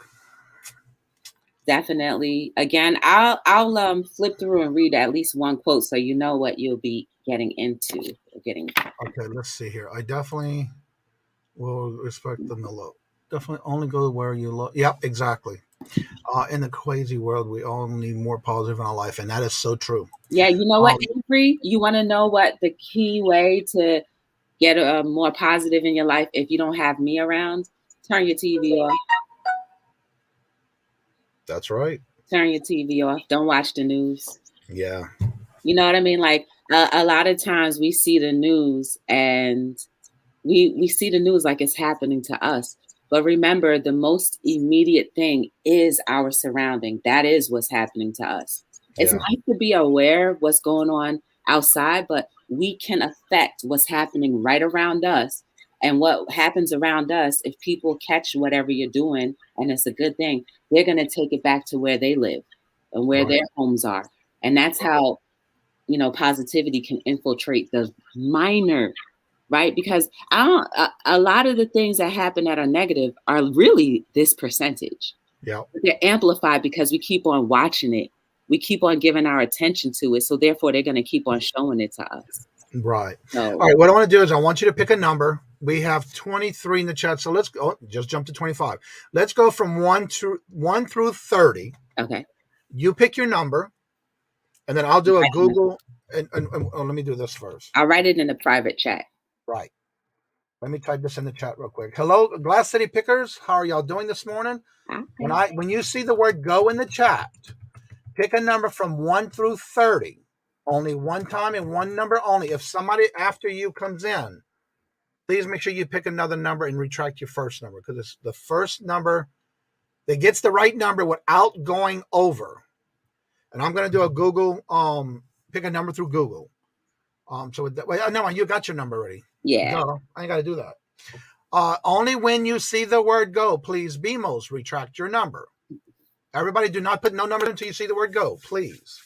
Definitely. Again, I'll flip through and read at least one quote so you know what you'll be getting into. Okay, let's see here. I definitely will respect the look. Definitely only go where you look. Yep, exactly. In the crazy world, we all need more positive in our life, and that is so true. Yeah, you know what, Avery? You want to know what the key way to get more positive in your life if you don't have me around? Turn your TV off. That's right. Turn your TV off. Don't watch the news. Yeah. You know what I mean? Like a lot of times we see the news and we see the news like it's happening to us. But remember, the most immediate thing is our surrounding. That is what's happening to us. It's nice to be aware of what's going on outside, but we can affect what's happening right around us. And what happens around us, if people catch whatever you're doing, and it's a good thing, they're going to take it back to where they live and where their homes are. And that's how, positivity can infiltrate the minor, right? Because a lot of the things that happen that are negative are really this percentage. Yeah. They're amplified because we keep on watching it. We keep on giving our attention to it. So therefore, they're going to keep on showing it to us. Right. So, all right. What I want to do is I want you to pick a number. We have 23 in the chat. So let's go. Just jump to 25. Let's go from 1 through 30. Okay. You pick your number, and then I'll do a Google. And let me do this first. I'll write it in the private chat. Right. Let me type this in the chat real quick. Hello, Glass City Pickers. How are y'all doing this morning? Okay. When you see the word go in the chat, pick a number from 1 through 30. Only one time and one number only. If somebody after you comes in, please make sure you pick another number and retract your first number, because it's the first number that gets the right number without going over. And I'm going to do a Google, pick a number through Google. No, you got your number already. Yeah. No, I ain't got to do that. Only when you see the word go, please, BMOs, retract your number. Everybody, do not put no number until you see the word go, please.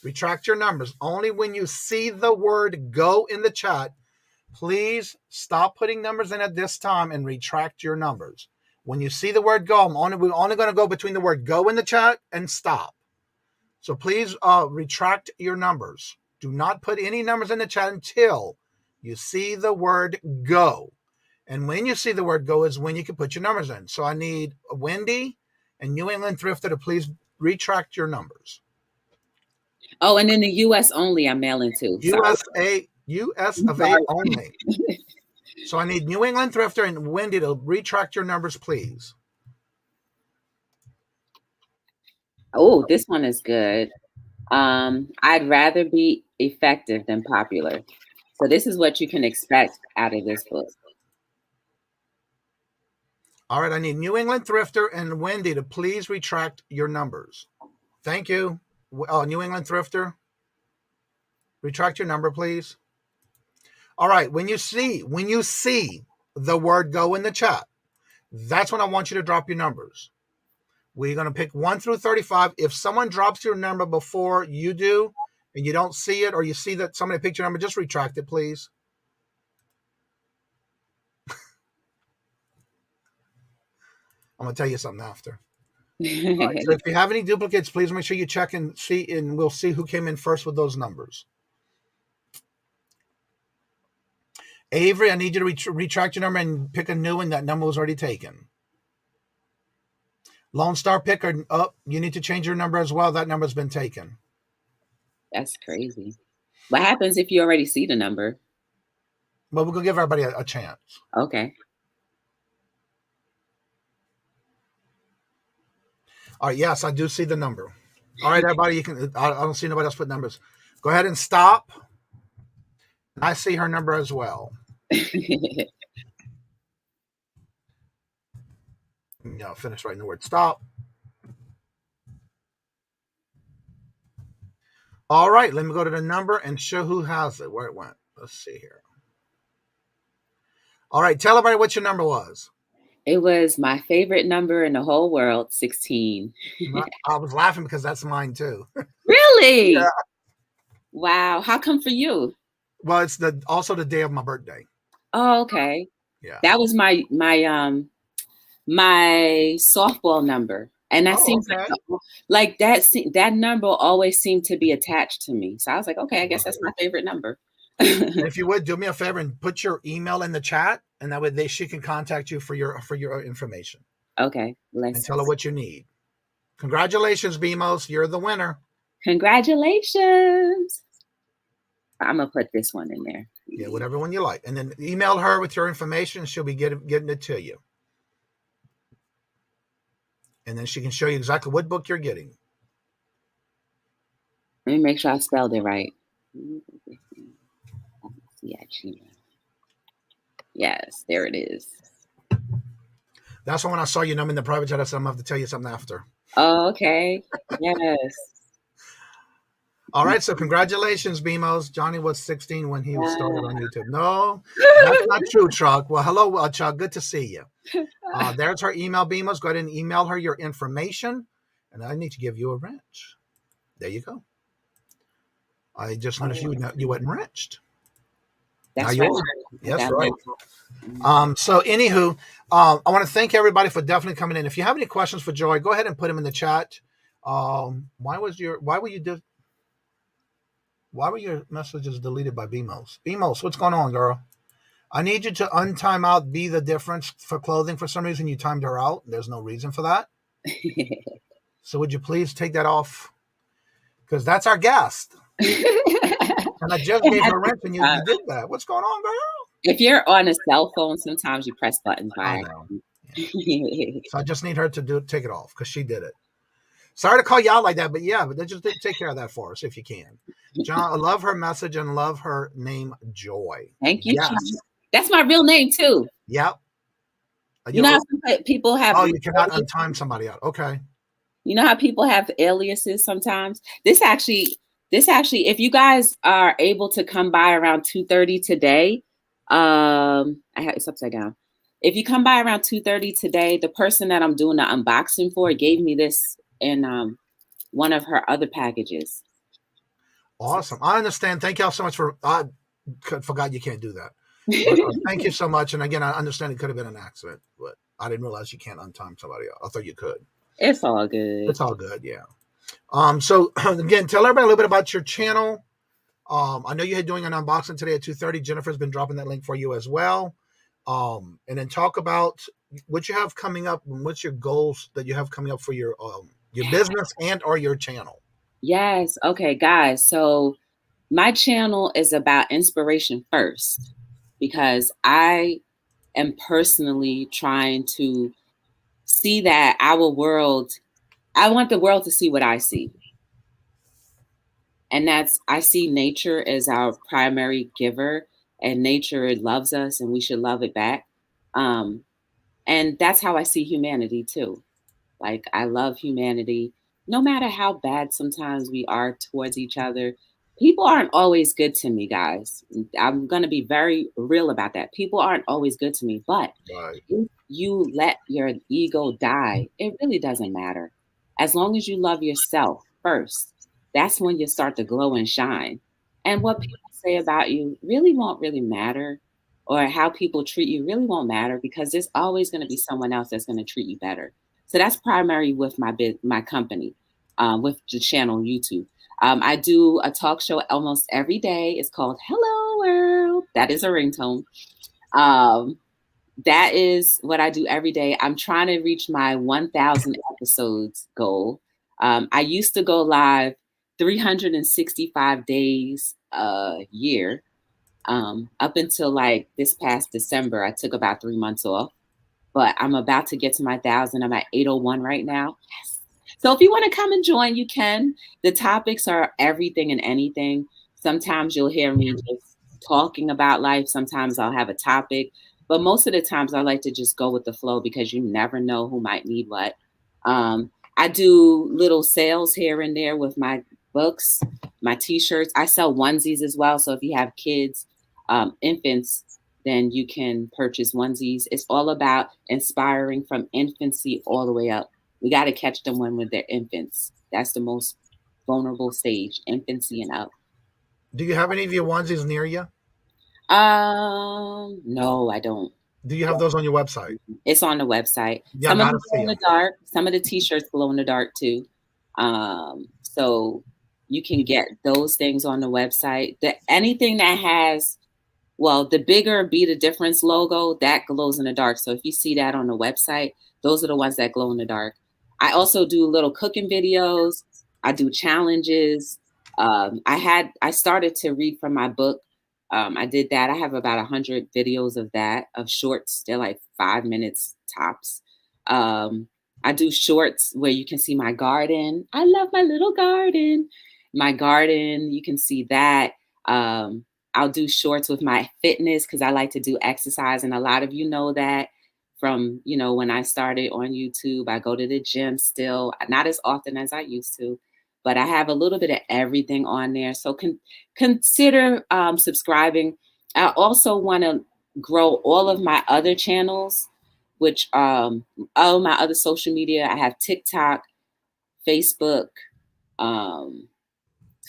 Retract your numbers. Only when you see the word go in the chat, please stop putting numbers in at this time and retract your numbers. When you see the word go, we're only going to go between the word go in the chat and stop. So please retract your numbers. Do not put any numbers in the chat until you see the word go. And when you see the word go is when you can put your numbers in. So I need Wendy and New England Thrifter to please retract your numbers. Oh, and in the U.S. only, I'm mailing to. US of A only. So I need New England Thrifter and Wendy to retract your numbers, please. Oh, this one is good. I'd rather be effective than popular. So this is what you can expect out of this book. All right, I need New England Thrifter and Wendy to please retract your numbers. Thank you. New England Thrifter, retract your number, please. All right, when you see the word go in the chat, that's when I want you to drop your numbers. We're going to pick 1 through 35. If someone drops your number before you do and you don't see it, or you see that somebody picked your number, just retract it, please. I'm going to tell you something after. Right, so if you have any duplicates, please make sure you check and see, and we'll see who came in first with those numbers. Avery, I need you to retract your number and pick a new one. That number was already taken. Lone Star Picker, you need to change your number as well. That number's been taken. That's crazy. What happens if you already see the number? Well, we're going to give everybody a chance. Okay. All right, yes, I do see the number. All right, everybody, I don't see nobody else put numbers. Go ahead and stop. I see her number as well. Finish writing the word stop. All right, let me go to the number and show who has it, where it went. Let's see here. All right, tell everybody what your number was. It was my favorite number in the whole world, 16. I was laughing because that's mine too. Really? Yeah. Wow. How come for you? Well, it's also the day of my birthday. Oh, okay. Yeah. That was my softball number. And that seems okay. like that number always seemed to be attached to me. So I was like, okay, I guess that's my favorite number. If you would do me a favor and put your email in the chat, and that way she can contact you for your information. Okay. And tell her what you need. Congratulations, BMOS. You're the winner. Congratulations. I'm going to put this one in there. Yeah, whatever one you like. And then email her with your information. She'll be getting it to you. And then she can show you exactly what book you're getting. Let me make sure I spelled it right. Yes, there it is. That's when I saw your number in the private chat. I said, I'm going to have to tell you something after. Oh, okay. Yes. All right. So congratulations, BMOS. Johnny was 16 when he started on YouTube. No, that's not true, Chuck. Well, hello, Chuck. Good to see you. There's her email, BMOS. Go ahead and email her your information. And I need to give you a wrench. There you go. I just noticed you wasn't wrenched. That's right. Yes, right. So anywho, I want to thank everybody for definitely coming in. If you have any questions for Joy, go ahead and put them in the chat. Why were your messages deleted by BMOS? BMOS, what's going on, girl? I need you to untime out Be the Difference for clothing. For some reason, you timed her out. There's no reason for that. So would you please take that off? Because that's our guest. And I just gave her a wrench and you did that. What's going on, girl? If you're on a cell phone, sometimes you press buttons by accident. So I just need her to take it off because she did it. Sorry to call you out like that, but just take care of that for us if you can. John, I love her message and love her name, Joy. Thank you. Yes. That's my real name too. Yep. You know how people have. Oh, you cannot untime somebody out. Okay. You know how people have aliases sometimes. This actually, if you guys are able to come by around 2:30 today, it's upside down. If you come by around 2:30 today, the person that I'm doing the unboxing for gave me this in one of her other packages. Awesome. I understand. Thank y'all so much I forgot you can't do that. But, thank you so much. And again, I understand it could have been an accident, but I didn't realize you can't untime somebody else. I thought you could. It's all good. It's all good. Yeah. So again, tell everybody a little bit about your channel. I know you're doing an unboxing today at 2:30. Jennifer's been dropping that link for you as well. And then talk about what you have coming up and what's your goals that you have coming up for your business and or your channel. Yes. Okay, guys. So my channel is about inspiration first because I am personally trying to see that I want the world to see what I see. And I see nature as our primary giver, and nature loves us and we should love it back. And that's how I see humanity too. Like, I love humanity, no matter how bad sometimes we are towards each other. People aren't always good to me, guys. I'm going to be very real about that. People aren't always good to me, but if you let your ego die, it really doesn't matter. As long as you love yourself first, that's when you start to glow and shine. And what people say about you really won't really matter, or how people treat you really won't matter, because there's always going to be someone else that's going to treat you better. So that's primary with my company, with the channel YouTube. I do a talk show almost every day. It's called Hello World. That is a ringtone. That is what I do every day. I'm trying to reach my 1,000 episodes goal. I used to go live 365 days a year. Up until like this past December, I took about 3 months off. But I'm about to get to my 1,000. I'm at 801 right now. Yes. So if you want to come and join, you can. The topics are everything and anything. Sometimes you'll hear me just talking about life. Sometimes I'll have a topic. But most of the times I like to just go with the flow because you never know who might need what. I do little sales here and there with my books, my T-shirts. I sell onesies as well. So if you have kids, infants, then you can purchase onesies. It's all about inspiring from infancy all the way up. We got to catch them when they're infants. That's the most vulnerable stage, infancy and up. Do you have any of your onesies near you? No, I don't. Do you have those on your website? It's on the website. Yeah, Some of gotta them glow see in the 'em. dark. Some of the t-shirts glow in the dark too. So you can get those things on the website. Anything that has, well, the bigger Be the Difference logo, that glows in the dark. So if you see that on the website, those are the ones that glow in the dark. I also do little cooking videos. I do challenges. I started to read from my book. I did that. I have about 100 videos of that, of shorts. They're like 5 minutes tops. I do shorts where you can see my garden. I love my little garden. My garden, you can see that. I'll do shorts with my fitness because I like to do exercise. And a lot of you know that from, when I started on YouTube. I go to the gym still, not as often as I used to, but I have a little bit of everything on there. So consider subscribing. I also want to grow all of my other channels, which all my other social media. I have TikTok, Facebook,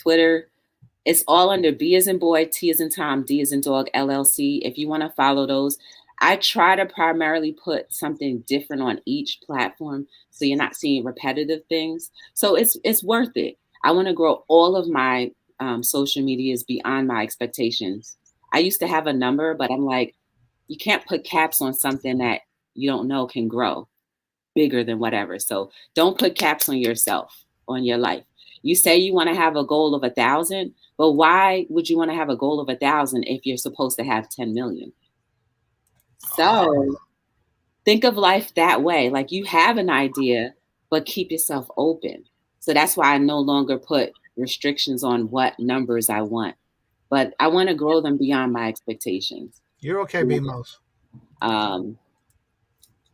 Twitter. It's all under B as in boy, T as in Tom, D as in dog, LLC. If you want to follow those, I try to primarily put something different on each platform so you're not seeing repetitive things. So it's worth it. I want to grow all of my social medias beyond my expectations. I used to have a number, but I'm like, you can't put caps on something that you don't know can grow bigger than whatever. So don't put caps on yourself, on your life. You say you want to have a goal of 1,000, but why would you want to have a goal of 1,000 if you're supposed to have 10 million? So think of life that way. Like you have an idea, but keep yourself open. So that's why I no longer put restrictions on what numbers I want, but I want to grow them beyond my expectations. You're okay, B-Most.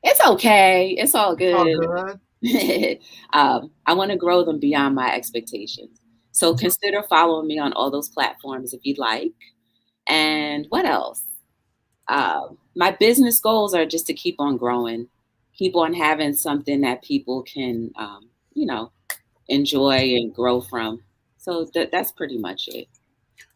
It's okay. It's all good. All good. I want to grow them beyond my expectations. So consider following me on all those platforms if you'd like. And what else? My business goals are just to keep on growing, keep on having something that people can, enjoy and grow from. So that's pretty much it.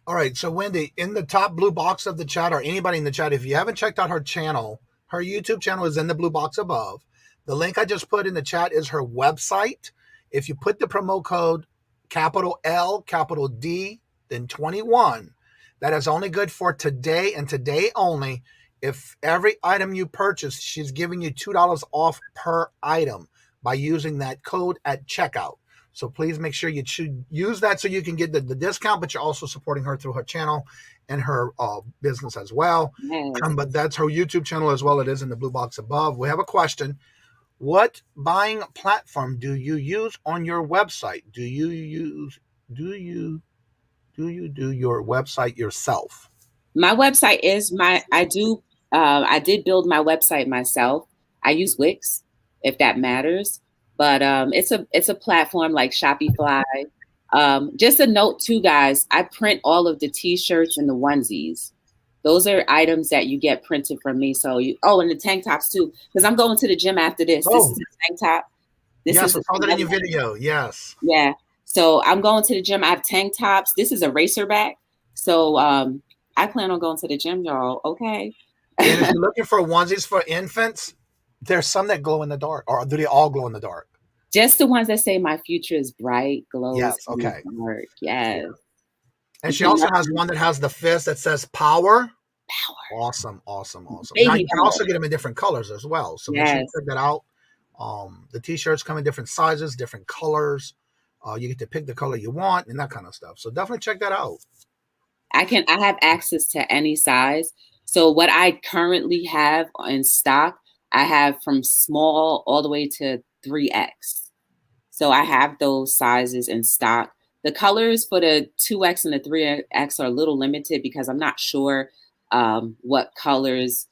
All right. So Wendy, in the top blue box of the chat, or anybody in the chat, if you haven't checked out her channel, her YouTube channel is in the blue box above. The link I just put in the chat is her website. If you put the promo code capital L, capital D, then 21, that is only good for today and today only. If every item you purchase, she's giving you $2 off per item by using that code at checkout. So please make sure you use that so you can get the discount, but you're also supporting her through her channel and her business as well. But that's her YouTube channel as well. It is in the blue box above. We have a question. What buying platform do you use on your website? Do you do your website yourself? My website is I did build my website myself. I use Wix, if that matters. But it's a platform like Shopify. Just a note too, guys, I print all of the t-shirts and the onesies. Those are items that you get printed from me. So and the tank tops too, because I'm going to the gym after this. Oh. This is a tank top. Yes, I saw that in your video. Yes. Yeah. So I'm going to the gym. I have tank tops. This is a racerback. So I plan on going to the gym, y'all. Okay. And if you're looking for onesies for infants, there's some that glow in the dark, or do they all glow in the dark? Just the ones that say my future is bright, glows. Yes. Okay. In the dark. Yes. And she also has one that has the fist that says power. Power. Awesome. Baby now you can power. also get them in different colors as well. So make sure you check that out. The t-shirts come in different sizes, different colors. You get to pick the color you want and that kind of stuff. So definitely check that out. I have access to any size. So what I currently have in stock, I have from small all the way to 3X. So I have those sizes in stock. The colors for the 2X and the 3X are a little limited because I'm not sure what colors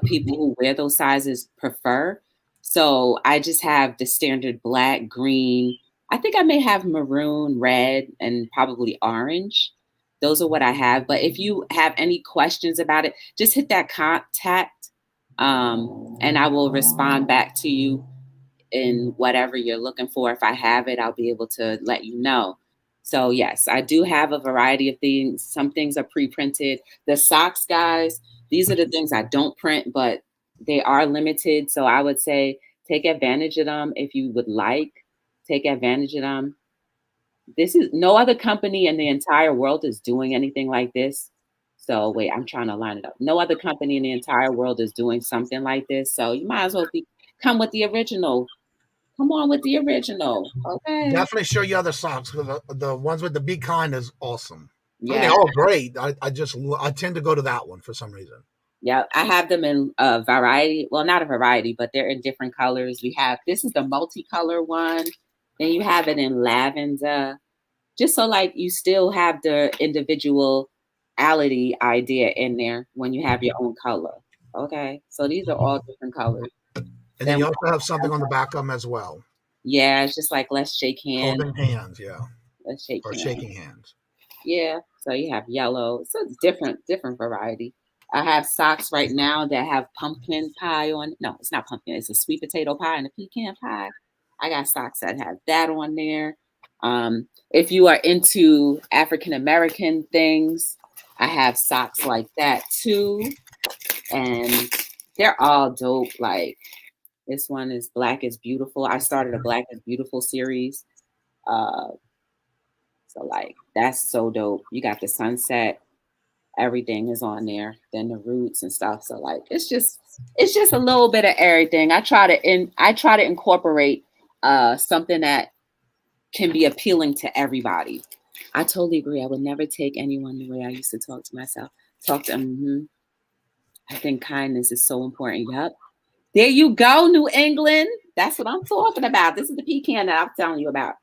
people who wear those sizes prefer. So I just have the standard black, green. I think I may have maroon, red, and probably orange. those are what I have. But if you have any questions about it, just hit that contact, and I will respond back to you in whatever you're looking for. If I have it, I'll be able to let you know. So yes, I do have a variety of things. Some things are pre-printed. The socks, guys, these are the things I don't print, but they are limited. So I would say take advantage of them if you would like. Take advantage of them. This is no other company in the entire world is doing anything like this. So wait, I'm trying to line it up. No other company in the entire world is doing something like this. So you might as well come with the original. Come on with the original. Okay. Definitely show you other socks. The ones with the Be Kind is awesome. Yeah. I mean, they're all great. I tend to go to that one for some reason. Yeah, I have them in a variety. Well, not a variety, but they're in different colors. This is the multicolor one. Then you have it in lavender. Just so like you still have the individuality idea in there when you have your own color. Okay. So these are all different colors. And then you also have something on the back of them as well. Yeah, it's just like let's shake hands. Holding hands, yeah. Let's shake hands. Or shaking hands. Yeah. So you have yellow. So it's different variety. I have socks right now that have pumpkin pie on. No, it's not pumpkin. It's a sweet potato pie and a pecan pie. I got socks that have that on there. If you are into African American things, I have socks like that too. And they're all dope. Like this one is Black is Beautiful. I started a Black is Beautiful series. So like that's so dope. You got the sunset. Everything is on there. Then the roots and stuff. So like it's just a little bit of everything. I try to incorporate something that can be appealing to everybody. I totally agree. I would never take anyone the way I used to talk to myself. Talk to them. I think kindness is so important. Yep. There you go, New England. That's what I'm talking about. This is the pecan that I'm telling you about.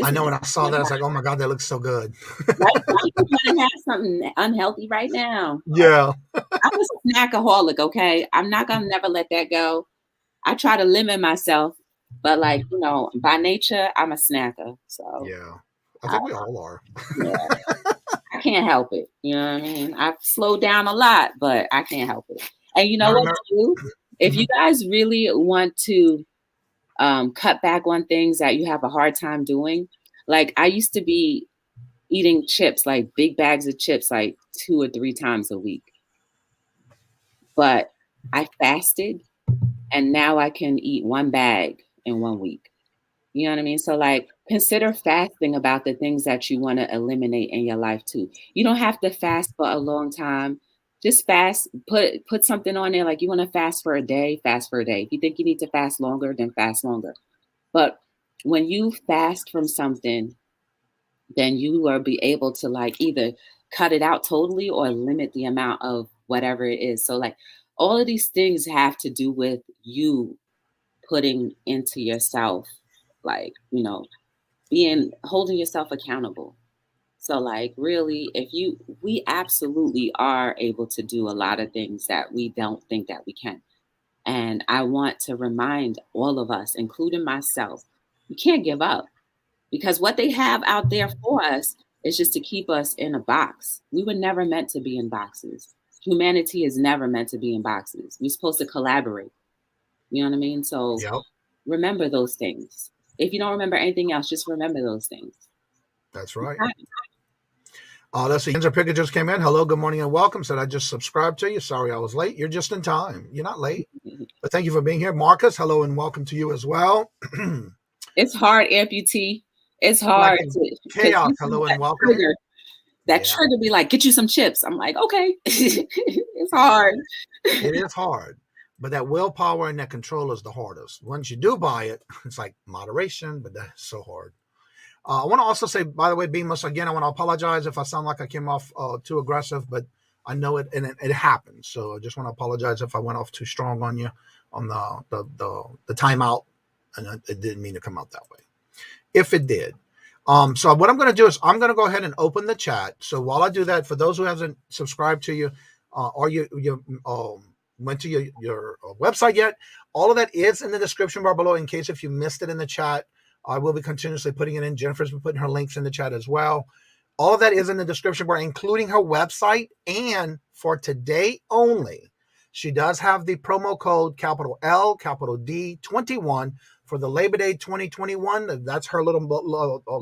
I know when I saw that, I was like, oh my God, that looks so good. Right? You want to have something unhealthy right now. Yeah. I'm a snackaholic, okay? I'm not going to never let that go. I try to limit myself, but like, by nature, I'm a snacker. So yeah, I think we all are. Yeah. I can't help it. You know what I mean? I've slowed down a lot, but I can't help it. And you know what to do? If you guys really want to cut back on things that you have a hard time doing, like I used to be eating chips, like big bags of chips, like 2 or 3 times a week. But I fasted, and now I can eat 1 bag in 1 week. You know what I mean? So like consider fasting about the things that you want to eliminate in your life too. You don't have to fast for a long time. Just fast, put something on there. Like you want to fast for a day, fast for a day. If you think you need to fast longer, then fast longer. But when you fast from something, then you will be able to like either cut it out totally or limit the amount of whatever it is. So like all of these things have to do with you putting into yourself, like, holding yourself accountable. So like really, we absolutely are able to do a lot of things that we don't think that we can. And I want to remind all of us, including myself, we can't give up, because what they have out there for us is just to keep us in a box. We were never meant to be in boxes. Humanity is never meant to be in boxes. We're supposed to collaborate. You know what I mean? So Remember those things. If you don't remember anything else, just remember those things. That's right. Let's see. Kenza Pickett just came in. Hello, good morning, and welcome. Said I just subscribed to you. Sorry I was late. You're just in time. You're not late. But thank you for being here. Marcus, hello, and welcome to you as well. It's hard, amputee. It's hard. Chaos, hello, and welcome. Trigger be like, get you some chips. I'm like, okay. It's hard. It is hard. But that willpower and that control is the hardest. Once you do buy it, it's like moderation, but that's so hard. I want to also say, by the way, Beamus, again, I want to apologize if I sound like I came off too aggressive, but I know it, and it happens. So I just want to apologize if I went off too strong on you on the timeout, and it didn't mean to come out that way. If it did. So what I'm going to do is I'm going to go ahead and open the chat. So while I do that, for those who haven't subscribed to you, or you went to your website yet, all of that is in the description bar below in case if you missed it in the chat. I will be continuously putting it in. Jennifer's been putting her links in the chat as well. All of that is in the description bar, including her website. And for today only, she does have the promo code capital L, capital D, 21 for the Labor Day 2021. That's her little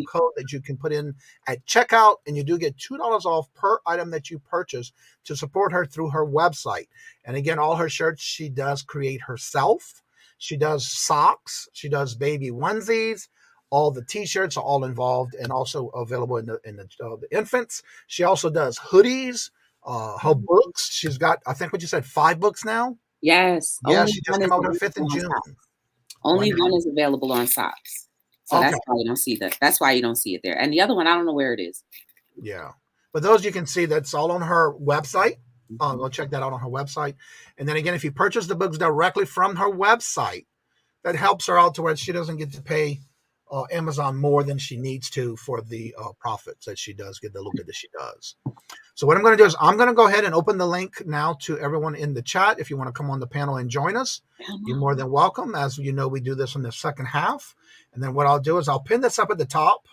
code that you can put in at checkout, and you do get $2 off per item that you purchase to support her through her website. And again, all her shirts she does create herself. She does socks. She does baby onesies. All the t-shirts are all involved and also available in the infants. She also does hoodies, her books. She's got, I think what you said, 5 books now? Yes. Yeah, she just came out with her 5th in June. Only one is available on socks. So that's why you don't see that. That's why you don't see it there. And the other one, I don't know where it is. Yeah. But those you can see, that's all on her website. Go check that out on her website. And then again, if you purchase the books directly from her website, that helps her out to where she doesn't get to pay Amazon more than she needs to for the profits that she does get, the little bit that she does. So what I'm going to do is I'm going to go ahead and open the link now to everyone in the chat. If you want to come on the panel and join us, you're more than welcome. As you know, we do this in the second half. And then what I'll do is I'll pin this up at the top,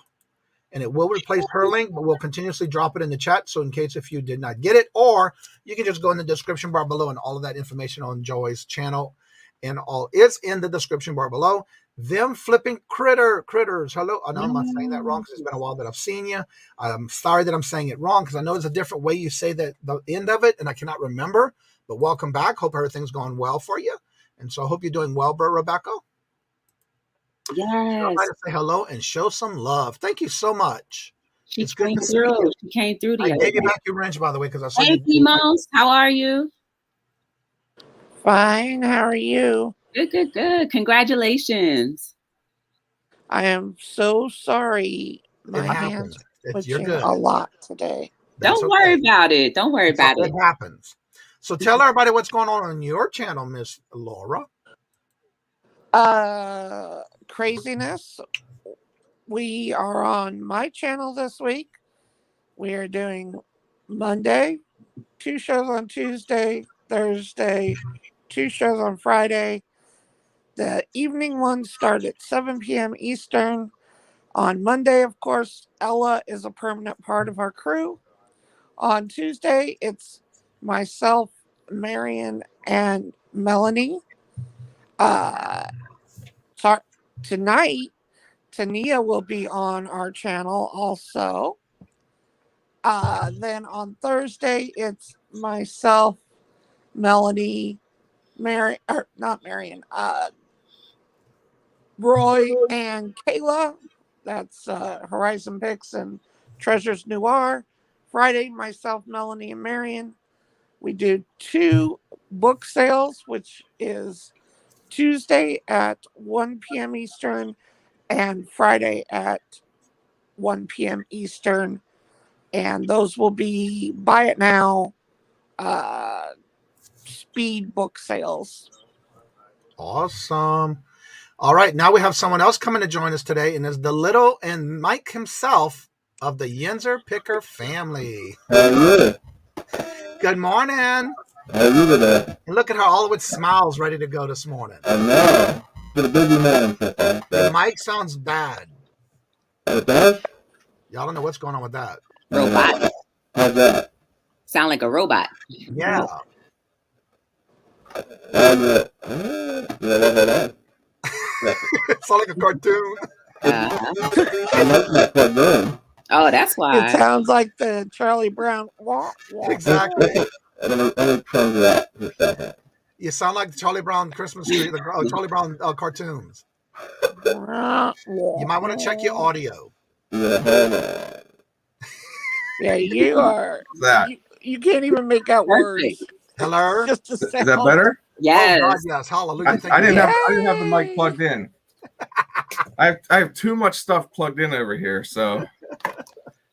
and it will replace her link, but we'll continuously drop it in the chat. So in case if you did not get it, or you can just go in the description bar below, and all of that information on Joy's channel and all is in the description bar below. Them flipping critters. Hello. I know I'm not saying that wrong because it's been a while that I've seen you. I'm sorry that I'm saying it wrong because I know it's a different way you say that the end of it, and I cannot remember. But welcome back. Hope everything's going well for you. And so I hope you're doing well, Rebecca. Yes. Everybody say hello and show some love. Thank you so much. She came through. She came through the I gave you back your wrench, by the way, because I saw Hey, Timos, how are you? Fine. How are you? Good. Congratulations. I am so sorry. My hands twitching a lot today. Don't worry about it. Don't worry about it. It happens. So tell everybody what's going on your channel, Miss Laura. Craziness. We are on my channel this week. We are doing Monday, 2 shows on Tuesday, Thursday, 2 shows on Friday. The evening ones start at 7 p.m. Eastern. On Monday, of course, Ella is a permanent part of our crew. On Tuesday, it's myself, Marion, and Melanie. Tonight, Tania will be on our channel also. Then on Thursday, it's myself, Melanie, Roy and Kayla. That's Horizon Picks and Treasures Noir. Friday, myself, Melanie, and Marion. We do 2 book sales, which is Tuesday at 1 p.m. Eastern and Friday at 1 p.m. Eastern. And those will be buy it now speed book sales. Awesome. All right, now we have someone else coming to join us today, and it's the little and Mike himself of the Yenzer Picker family. Hello. Good morning. Hello. Look at her, all with smiles, ready to go this morning. I know. Been a busy man since then. The mic sounds bad. It does? Y'all don't know what's going on with that. Robot. How's that? Sound like a robot. Yeah. How's it? It's like a cartoon. I like that cartoon. Oh, that's why. It sounds like the Charlie Brown. Exactly. Let me change that for a second. You sound like the Charlie Brown Christmas tree, the Charlie Brown cartoons. You might want to check your audio. Yeah, you are. You can't even make out words. Hello? Just a Is that better? Yes. Oh God, yes. Hallelujah. I didn't have the mic plugged in. I have too much stuff plugged in over here, so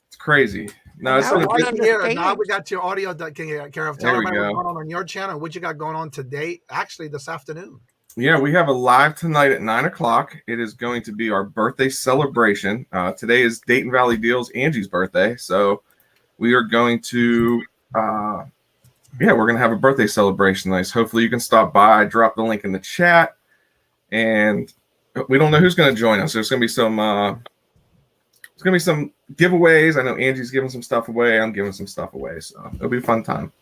it's crazy. No, it's now we got your audio taken care of. Tell everybody what's going on your channel, what you got going on today, actually this afternoon. Yeah, we have a live tonight at 9 o'clock. It is going to be our birthday celebration. Today is Dayton Valley Deals Angie's birthday, so we are going to we're going to have a birthday celebration. Nice. Hopefully you can stop by, drop the link in the chat, and we don't know who's going to join us. There's going to be some giveaways. I know Angie's giving some stuff away. I'm giving some stuff away. So it'll be a fun time.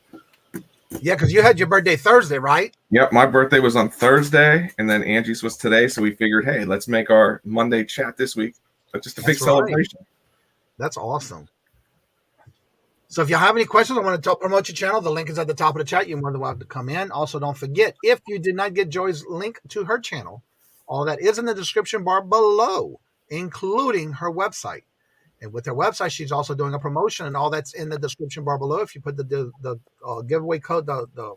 Yeah, because you had your birthday Thursday, right? Yep, my birthday was on Thursday, and then Angie's was today. So we figured, hey, let's make our Monday chat this week just a big celebration. That's awesome. So if you have any questions, I want to promote your channel. The link is at the top of the chat. You're more than welcome to come in. Also, don't forget, if you did not get Joy's link to her channel, all that is in the description bar below, including her website. And with her website, she's also doing a promotion, and all that's in the description bar below. If you put the giveaway code, the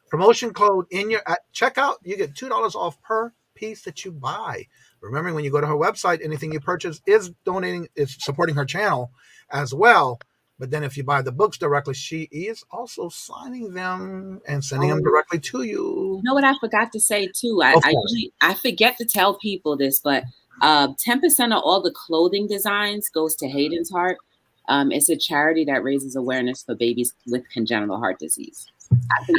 promotion code in your at checkout, you get $2 off per piece that you buy. Remember, when you go to her website, anything you purchase is supporting her channel as well. But then if you buy the books directly, she is also signing them and sending them directly to you. You know what I forgot to say too? I forget to tell people this, but 10% of all the clothing designs goes to Hayden's Heart. It's a charity that raises awareness for babies with congenital heart disease.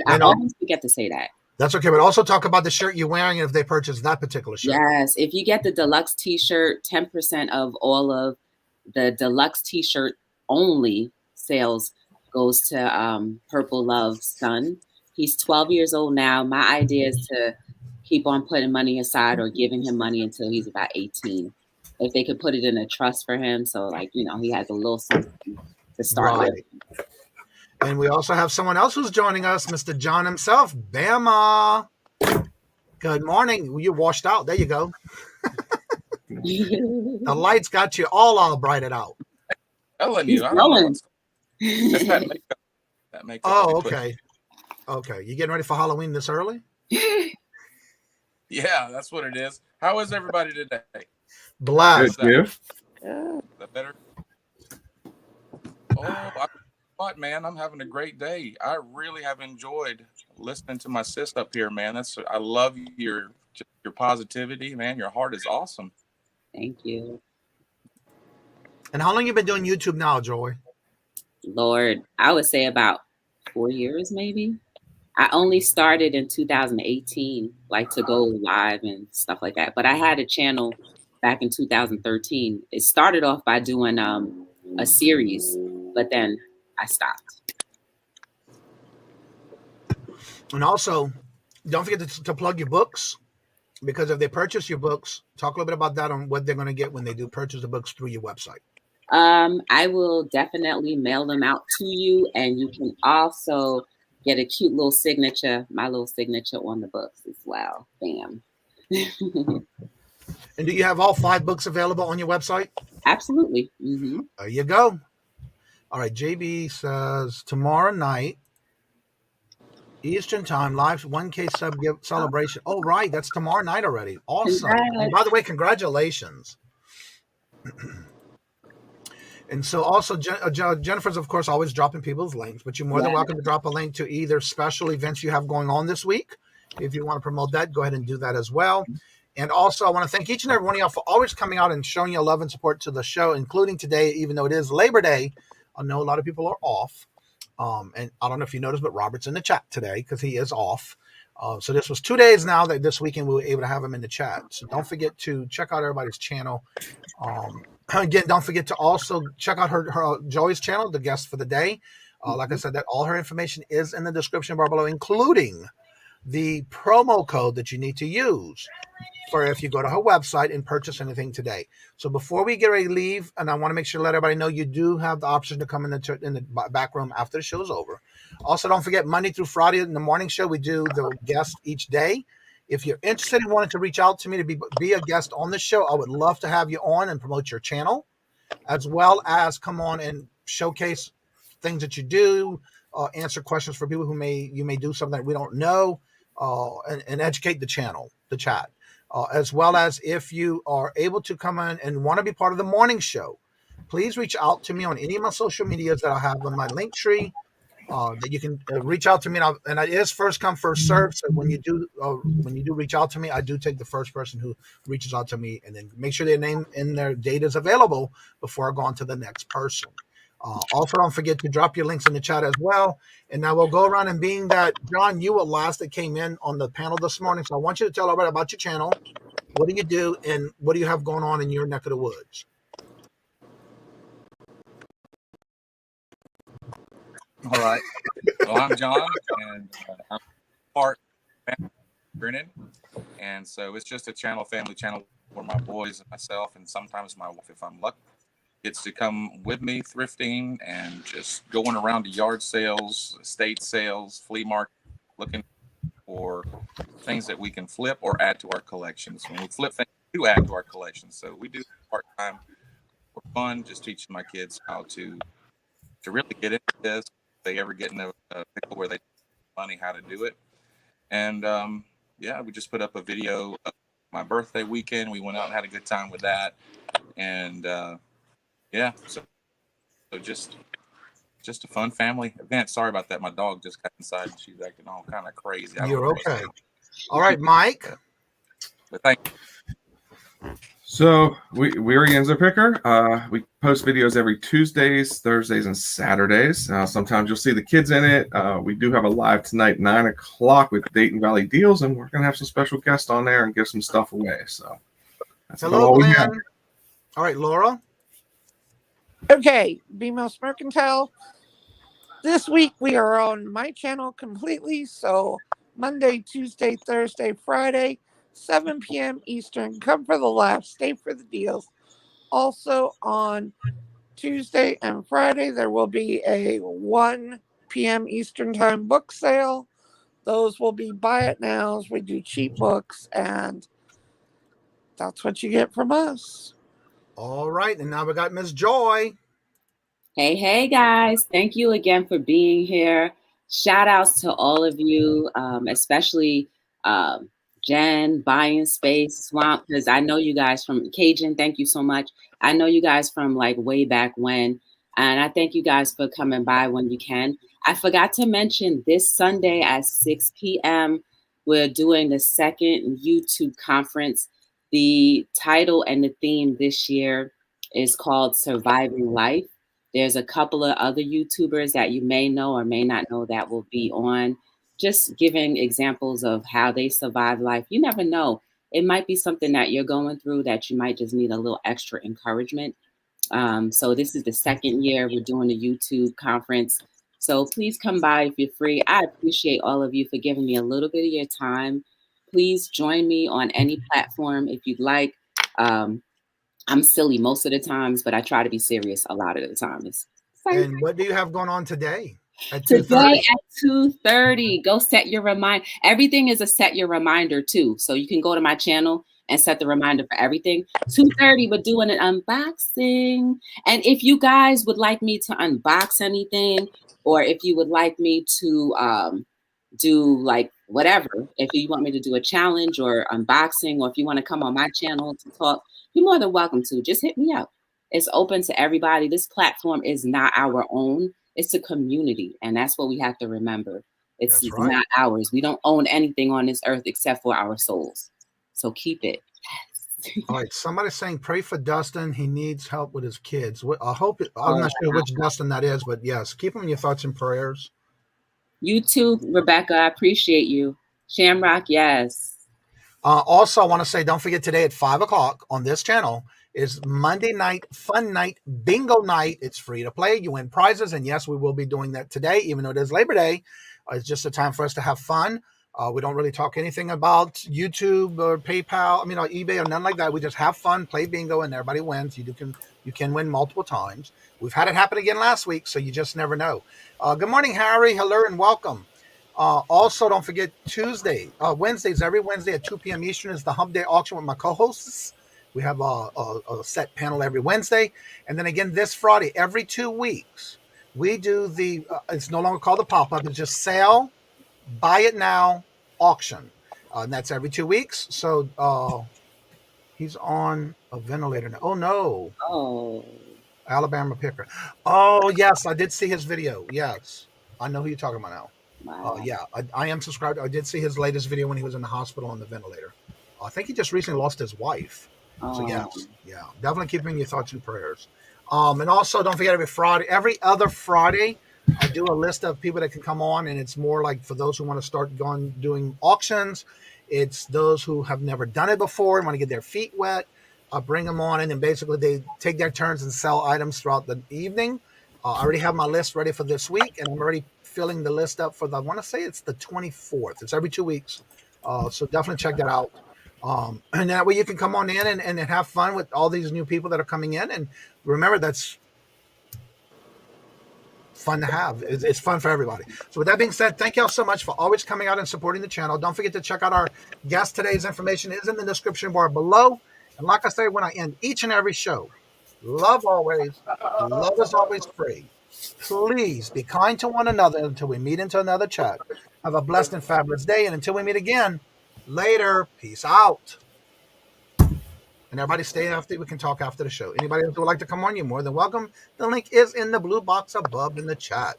I always forget to say that. That's okay, but also talk about the shirt you're wearing if they purchase that particular shirt. Yes, if you get the deluxe t-shirt, 10% of all of the deluxe t-shirt only sales goes to Purple Love's son. He's 12 years old now. My idea is to keep on putting money aside or giving him money until he's about 18. If they could put it in a trust for him, so like, you know, he has a little something to start with. And we also have someone else who's joining us, Mr. John himself, Bama. Good morning. You washed out. There you go. The lights got you all brighted out. Telling you, I don't know. It's that makeup. That makeup. Oh, okay. Okay. You getting ready for Halloween this early? Yeah, that's what it is. How is everybody today? Blessed. Yeah. Is that better? Oh, man, I'm having a great day. I really have enjoyed listening to my sis up here, man. I love your positivity, man. Your heart is awesome. Thank you. And how long you been doing YouTube now, Joy? Lord, I would say about 4 years, maybe. I only started in 2018, like to go live and stuff like that. But I had a channel back in 2013. It started off by doing a series, but then I stopped. And also, don't forget to plug your books, because if they purchase your books, talk a little bit about that on what they're going to get when they do purchase the books through your website. I will definitely mail them out to you, and you can also get a cute little signature, my little signature on the books as well. Bam. And do you have all 5 books available on your website? Absolutely. Mm-hmm. There you go. All right. JB says tomorrow night, Eastern time, live 1K sub celebration. Oh, right. That's tomorrow night already. Awesome. And by the way, congratulations. And so also Jennifer's, of course, always dropping people's links, but you're more than welcome to drop a link to either special events you have going on this week. If you want to promote that, go ahead and do that as well. And also, I want to thank each and every one of y'all for always coming out and showing your love and support to the show, including today, even though it is Labor Day. I know a lot of people are off. And I don't know if you noticed, but Robert's in the chat today because he is off. So this was 2 days now that this weekend we were able to have him in the chat. So don't forget to check out everybody's channel. Again, don't forget to also check out her Joy's channel, the guest for the day. Like I said, that all her information is in the description bar below, including the promo code that you need to use for if you go to her website and purchase anything today. So before we get ready to leave, and I want to make sure to let everybody know you do have the option to come in the back room after the show's over. Also, don't forget Monday through Friday in the morning show, we do the guest each day. If you're interested in wanting to reach out to me to be a guest on the show, I would love to have you on and promote your channel, as well as come on and showcase things that you do, answer questions for people who you may do something that we don't know, and educate the channel, the chat, as well as if you are able to come in and want to be part of the morning show, please reach out to me on any of my social medias that I have on my link tree. That you can reach out to me, and it is first come first serve. So when you do reach out to me, I do take the first person who reaches out to me, and then make sure their name and their data is available before I go on to the next person. Also, don't forget to drop your links in the chat as well. And now we'll go around, and being that John, you were last that came in on the panel this morning, so I want you to tell everybody about your channel. What do you do, and what do you have going on in your neck of the woods? All right. Well, I'm John, and I'm part Brennan, and so it's just a family channel where my boys and myself, and sometimes my wife, if I'm lucky, gets to come with me thrifting and just going around to yard sales, estate sales, flea market, looking for things that we can flip or add to our collections. When we flip things, we do add to our collections. So we do part-time for fun, just teaching my kids how to really get into this. If they ever get in a pickle where they money how to do it. And yeah, we just put up a video of my birthday weekend. We went out and had a good time with that. And yeah, so just a fun family event. Sorry about that. My dog just got inside and she's acting all kind of crazy. You're okay. All right, Mike. But thank you. So we're Yenzo Picker. We post videos every Tuesdays, Thursdays, and Saturdays. Sometimes you'll see the kids in it. We do have a live tonight, 9 o'clock with Dayton Valley Deals, and we're going to have some special guests on there and give some stuff away. So that's about all we have. All right, Laura. Okay, BMOS Mercantile. This week we are on my channel completely. So Monday, Tuesday, Thursday, Friday, 7 p.m. Eastern. Come for the laugh, stay for the deals. Also on Tuesday and Friday, there will be a 1 p.m. Eastern time book sale. Those will be buy it nows. We do cheap books, and that's what you get from us. All right, and now we got Miss Joy. Hey, guys. Thank you again for being here. Shout outs to all of you, especially Jen, Buying Space, Swamp, because I know you guys from Kajun. Thank you so much. I know you guys from like way back when, and I thank you guys for coming by when you can. I forgot to mention this Sunday at 6 p.m., we're doing the second YouTube conference. The title and the theme this year is called Surviving Life. There's a couple of other YouTubers that you may know or may not know that will be on, just giving examples of how they survive life. You never know. It might be something that you're going through that you might just need a little extra encouragement. So this is the second year we're doing the YouTube conference. So please come by if you're free. I appreciate all of you for giving me a little bit of your time. Please join me on any platform if you'd like. I'm silly most of the times, but I try to be serious a lot of the times. And what do you have going on today? Today at 2:30. Go set your reminder. Everything is a set your reminder too. So you can go to my channel and set the reminder for everything. 2:30, we're doing an unboxing. And if you guys would like me to unbox anything, or if you would like me to do like whatever, if you want me to do a challenge or unboxing, or if you want to come on my channel to talk, you're more than welcome to. Just hit me up. It's open to everybody. This platform is not our own. It's a community, and that's what we have to remember. It's not ours. We don't own anything on this earth except for our souls. So keep it. All right. Somebody's saying, pray for Dustin. He needs help with his kids. I hope I'm not sure which Dustin that is, but yes, keep him in your thoughts and prayers. You too, Rebecca. I appreciate you. Shamrock, yes. Also, I want to say, don't forget today at 5 o'clock on this channel is Monday night fun night, bingo night. It's free to play. You win prizes. And yes, we will be doing that today, even though it is Labor Day. It's just a time for us to have fun. We don't really talk anything about YouTube or PayPal, or eBay or nothing like that. We just have fun, play bingo, and everybody wins. You can win multiple times. We've had it happen again last week, so you just never know. Good morning, Harry. Hello and welcome. Also, don't forget Wednesdays, every Wednesday at 2 p.m. Eastern is the Hump Day auction with my co-hosts. We have a set panel every Wednesday. And then again, this Friday, every 2 weeks, we do it's no longer called the pop-up. It's just sale, buy it now, auction. And that's every 2 weeks. So he's on a ventilator now. Oh, no. Oh. Alabama Picker. Oh, yes, I did see his video. Yes. I know who you're talking about now. Wow. Yeah, I am subscribed. I did see his latest video when he was in the hospital on the ventilator. I think he just recently lost his wife. So yes, yeah, definitely keep him in your thoughts and prayers. And also don't forget every other Friday, I do a list of people that can come on, and it's more like for those who want to start doing auctions. It's those who have never done it before and want to get their feet wet. I'll bring them on, and then basically they take their turns and sell items throughout the evening. I already have my list ready for this week, and I'm already filling the list up for I want to say it's the 24th. It's every 2 weeks. So definitely check that out. And that way you can come on in and have fun with all these new people that are coming in. And remember, that's fun to have. It's fun for everybody. So with that being said, thank y'all so much for always coming out and supporting the channel. Don't forget to check out our guest. Today's information is in the description bar below. And like I say, when I end each and every show, love always, love is always free. Please be kind to one another until we meet into another chat. Have a blessed and fabulous day. And until we meet again, later. Peace out. And everybody stay after. We can talk after the show. Anybody else who would like to come on, you're more than welcome. The link is in the blue box above in the chat.